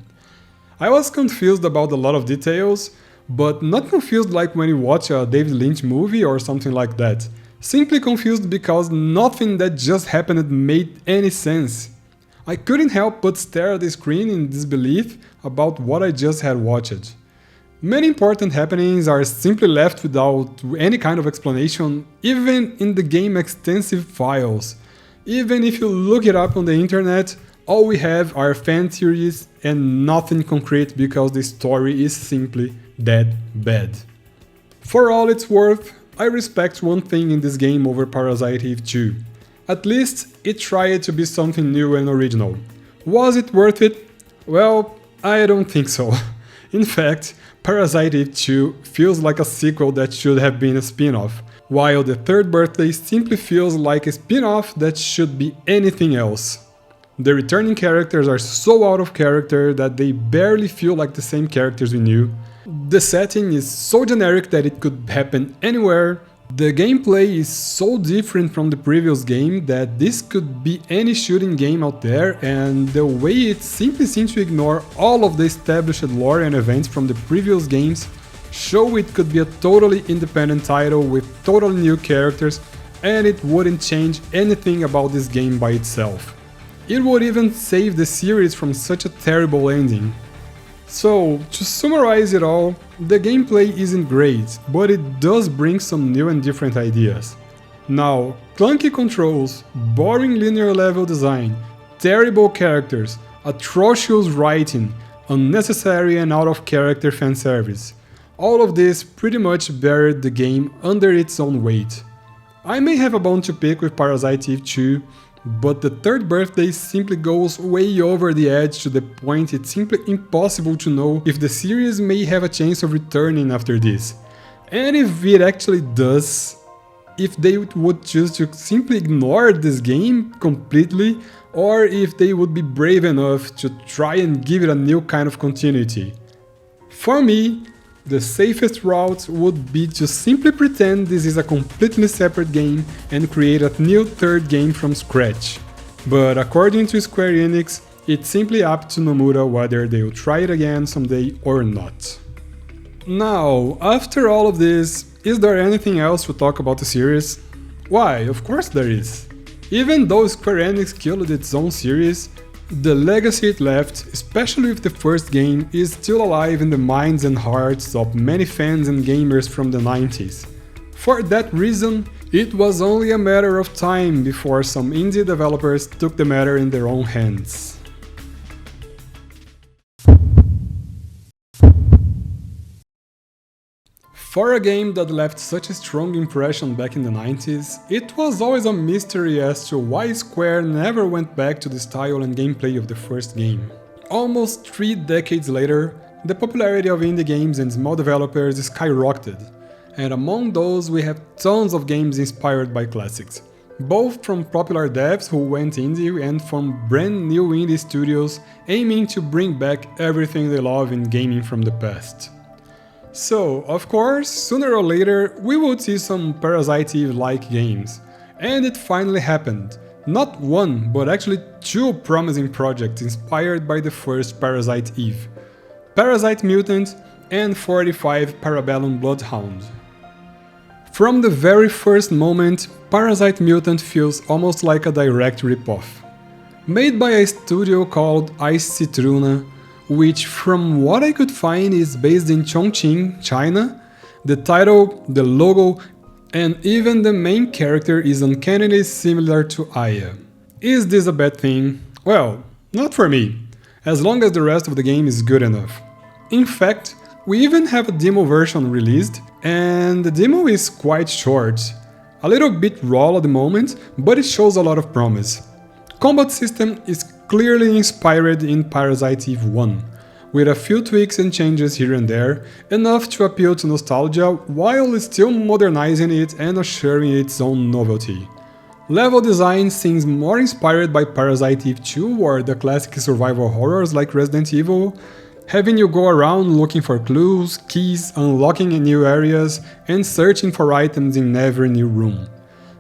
I was confused about a lot of details, but not confused like when you watch a David Lynch movie or something like that. Simply confused because nothing that just happened made any sense. I couldn't help but stare at the screen in disbelief about what I just had watched. Many important happenings are simply left without any kind of explanation, even in the game's extensive files. Even if you look it up on the internet, all we have are fan theories and nothing concrete because the story is simply that bad. For all it's worth, I respect one thing in this game over Parasite Eve 2. At least it tried to be something new and original. Was it worth it? Well, I don't think so. In fact, Parasite Eve 2 feels like a sequel that should have been a spin-off, while the third birthday simply feels like a spin-off that should be anything else. The returning characters are so out of character that they barely feel like the same characters we knew. The setting is so generic that it could happen anywhere. The gameplay is so different from the previous game that this could be any shooting game out there, and the way it simply seems to ignore all of the established lore and events from the previous games show it could be a totally independent title with totally new characters, and it wouldn't change anything about this game by itself. It would even save the series from such a terrible ending. So, to summarize it all, the gameplay isn't great, but it does bring some new and different ideas. Now, clunky controls, boring linear level design, terrible characters, atrocious writing, unnecessary and out of character fanservice. All of this pretty much buried the game under its own weight. I may have a bone to pick with Parasite Eve 2, but the third birthday simply goes way over the edge to the point it's simply impossible to know if the series may have a chance of returning after this. And if it actually does, if they would choose to simply ignore this game completely, or if they would be brave enough to try and give it a new kind of continuity. For me, The safest route would be to simply pretend this is a completely separate game and create a new third game from scratch. But according to Square Enix, it's simply up to Nomura whether they'll try it again someday or not. Now, after all of this, is there anything else to talk about the series? Why, of course there is. Even though Square Enix killed its own series, the legacy it left, especially with the first game, is still alive in the minds and hearts of many fans and gamers from the 90s. For that reason, it was only a matter of time before some indie developers took the matter in their own hands. For a game that left such a strong impression back in the 90s, it was always a mystery as to why Square never went back to the style and gameplay of the first game. Almost 3 decades later, the popularity of indie games and small developers skyrocketed, and among those we have tons of games inspired by classics, both from popular devs who went indie and from brand new indie studios aiming to bring back everything they love in gaming from the past. So, of course, sooner or later we would see some Parasite Eve-like games. And it finally happened. Not one, but actually 2 promising projects inspired by the first Parasite Eve. Parasite Mutant and 45 Parabellum Bloodhound. From the very first moment, Parasite Mutant feels almost like a direct ripoff. Made by a studio called Ice Citruna, which from what I could find is based in Chongqing, China, the title, the logo, and even the main character is uncannily similar to Aya. Is this a bad thing? Well, not for me, as long as the rest of the game is good enough. In fact, we even have a demo version released, and the demo is quite short. A little bit raw at the moment, but it shows a lot of promise. Combat system is clearly inspired in Parasite Eve 1, with a few tweaks and changes here and there, enough to appeal to nostalgia while still modernizing it and assuring its own novelty. Level design seems more inspired by Parasite Eve 2 or the classic survival horrors like Resident Evil, having you go around looking for clues, keys, unlocking in new areas, and searching for items in every new room.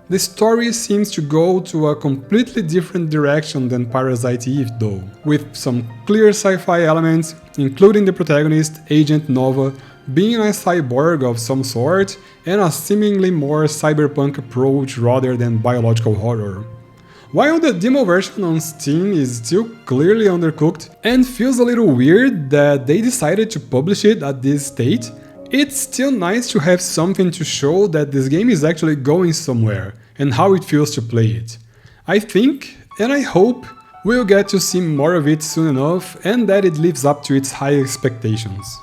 The story seems to go to a completely different direction than Parasite Eve though, with some clear sci-fi elements, including the protagonist, Agent Nova, being a cyborg of some sort, and a seemingly more cyberpunk approach rather than biological horror. While the demo version on Steam is still clearly undercooked and feels a little weird that they decided to publish it at this state, it's still nice to have something to show that this game is actually going somewhere and how it feels to play it. I think, and I hope, we'll get to see more of it soon enough and that it lives up to its high expectations.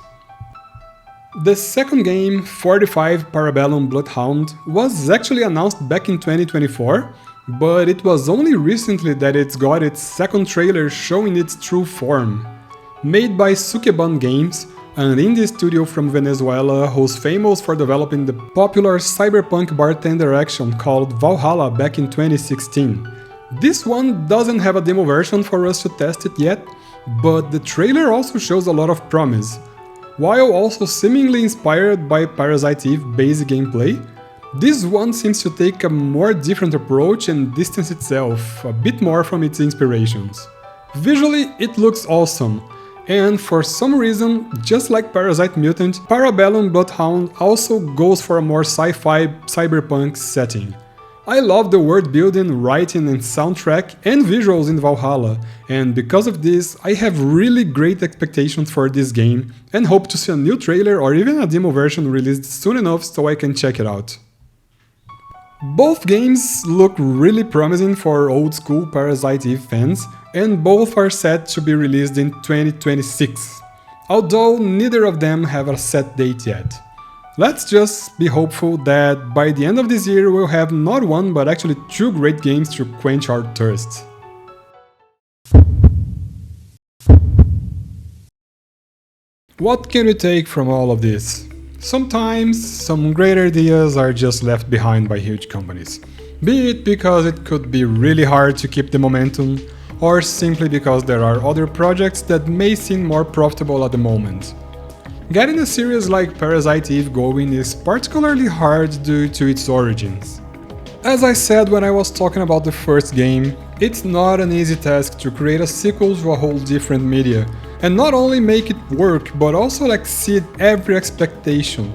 The second game, 45 Parabellum Bloodhound, was actually announced back in 2024, but it was only recently that it's got its second trailer showing its true form. Made by Sukeban Games, an indie studio from Venezuela who's famous for developing the popular cyberpunk bartender action called Valhalla back in 2016. This one doesn't have a demo version for us to test it yet, but the trailer also shows a lot of promise. While also seemingly inspired by Parasite Eve basic gameplay, this one seems to take a more different approach and distance itself a bit more from its inspirations. Visually, it looks awesome, and for some reason, just like Parasite Mutant, Parabellum Bloodhound also goes for a more sci-fi cyberpunk setting. I love the world building, writing and soundtrack and visuals in Valhalla, and because of this, I have really great expectations for this game and hope to see a new trailer or even a demo version released soon enough so I can check it out. Both games look really promising for old school Parasite Eve fans, and both are set to be released in 2026, although neither of them have a set date yet. Let's just be hopeful that by the end of this year we'll have not one but actually 2 great games to quench our thirst. What can we take from all of this? Sometimes some great ideas are just left behind by huge companies, be it because it could be really hard to keep the momentum, or simply because there are other projects that may seem more profitable at the moment. Getting a series like Parasite Eve going is particularly hard due to its origins. As I said when I was talking about the first game, it's not an easy task to create a sequel to a whole different media, and not only make it work, but also exceed every expectation.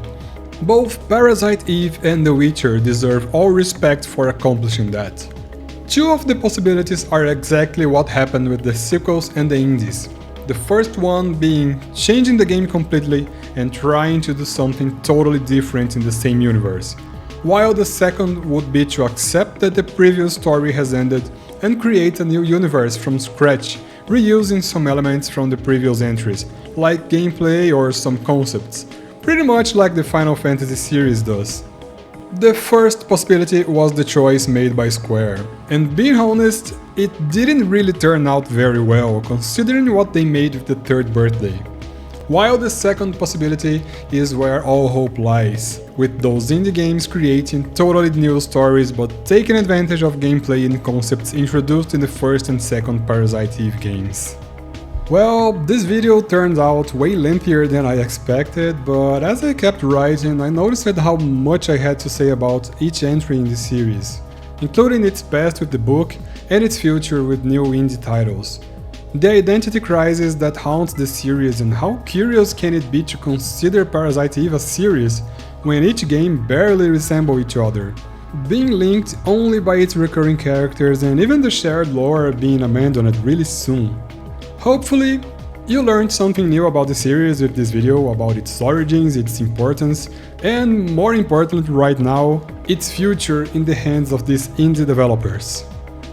Both Parasite Eve and The Witcher deserve all respect for accomplishing that. Two of the possibilities are exactly what happened with the sequels and the indies. The first one being changing the game completely and trying to do something totally different in the same universe, while the second would be to accept that the previous story has ended and create a new universe from scratch, reusing some elements from the previous entries, like gameplay or some concepts, pretty much like the Final Fantasy series does. The first possibility was the choice made by Square, and being honest, it didn't really turn out very well considering what they made with the third birthday. While the second possibility is where all hope lies, with those indie games creating totally new stories but taking advantage of gameplay and concepts introduced in the first and second Parasite Eve games. Well, this video turned out way lengthier than I expected, but as I kept writing, I noticed how much I had to say about each entry in the series, including its past with the book and its future with new indie titles. The identity crisis that haunts the series, and how curious can it be to consider Parasite Eve a series when each game barely resemble each other, being linked only by its recurring characters and even the shared lore being abandoned really soon. Hopefully, you learned something new about the series with this video, about its origins, its importance, and more important right now, its future in the hands of these indie developers.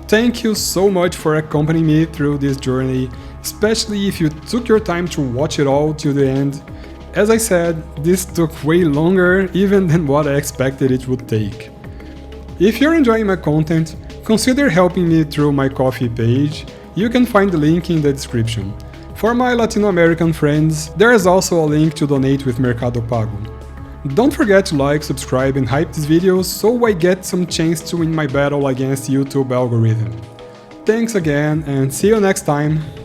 Thank you so much for accompanying me through this journey, especially if you took your time to watch it all till the end. As I said, this took way longer even than what I expected it would take. If you're enjoying my content, consider helping me through my Ko-fi page. You can find the link in the description. For my Latino American friends, there is also a link to donate with Mercado Pago. Don't forget to like, subscribe and hype this video so I get some chance to win my battle against YouTube algorithm. Thanks again and see you next time!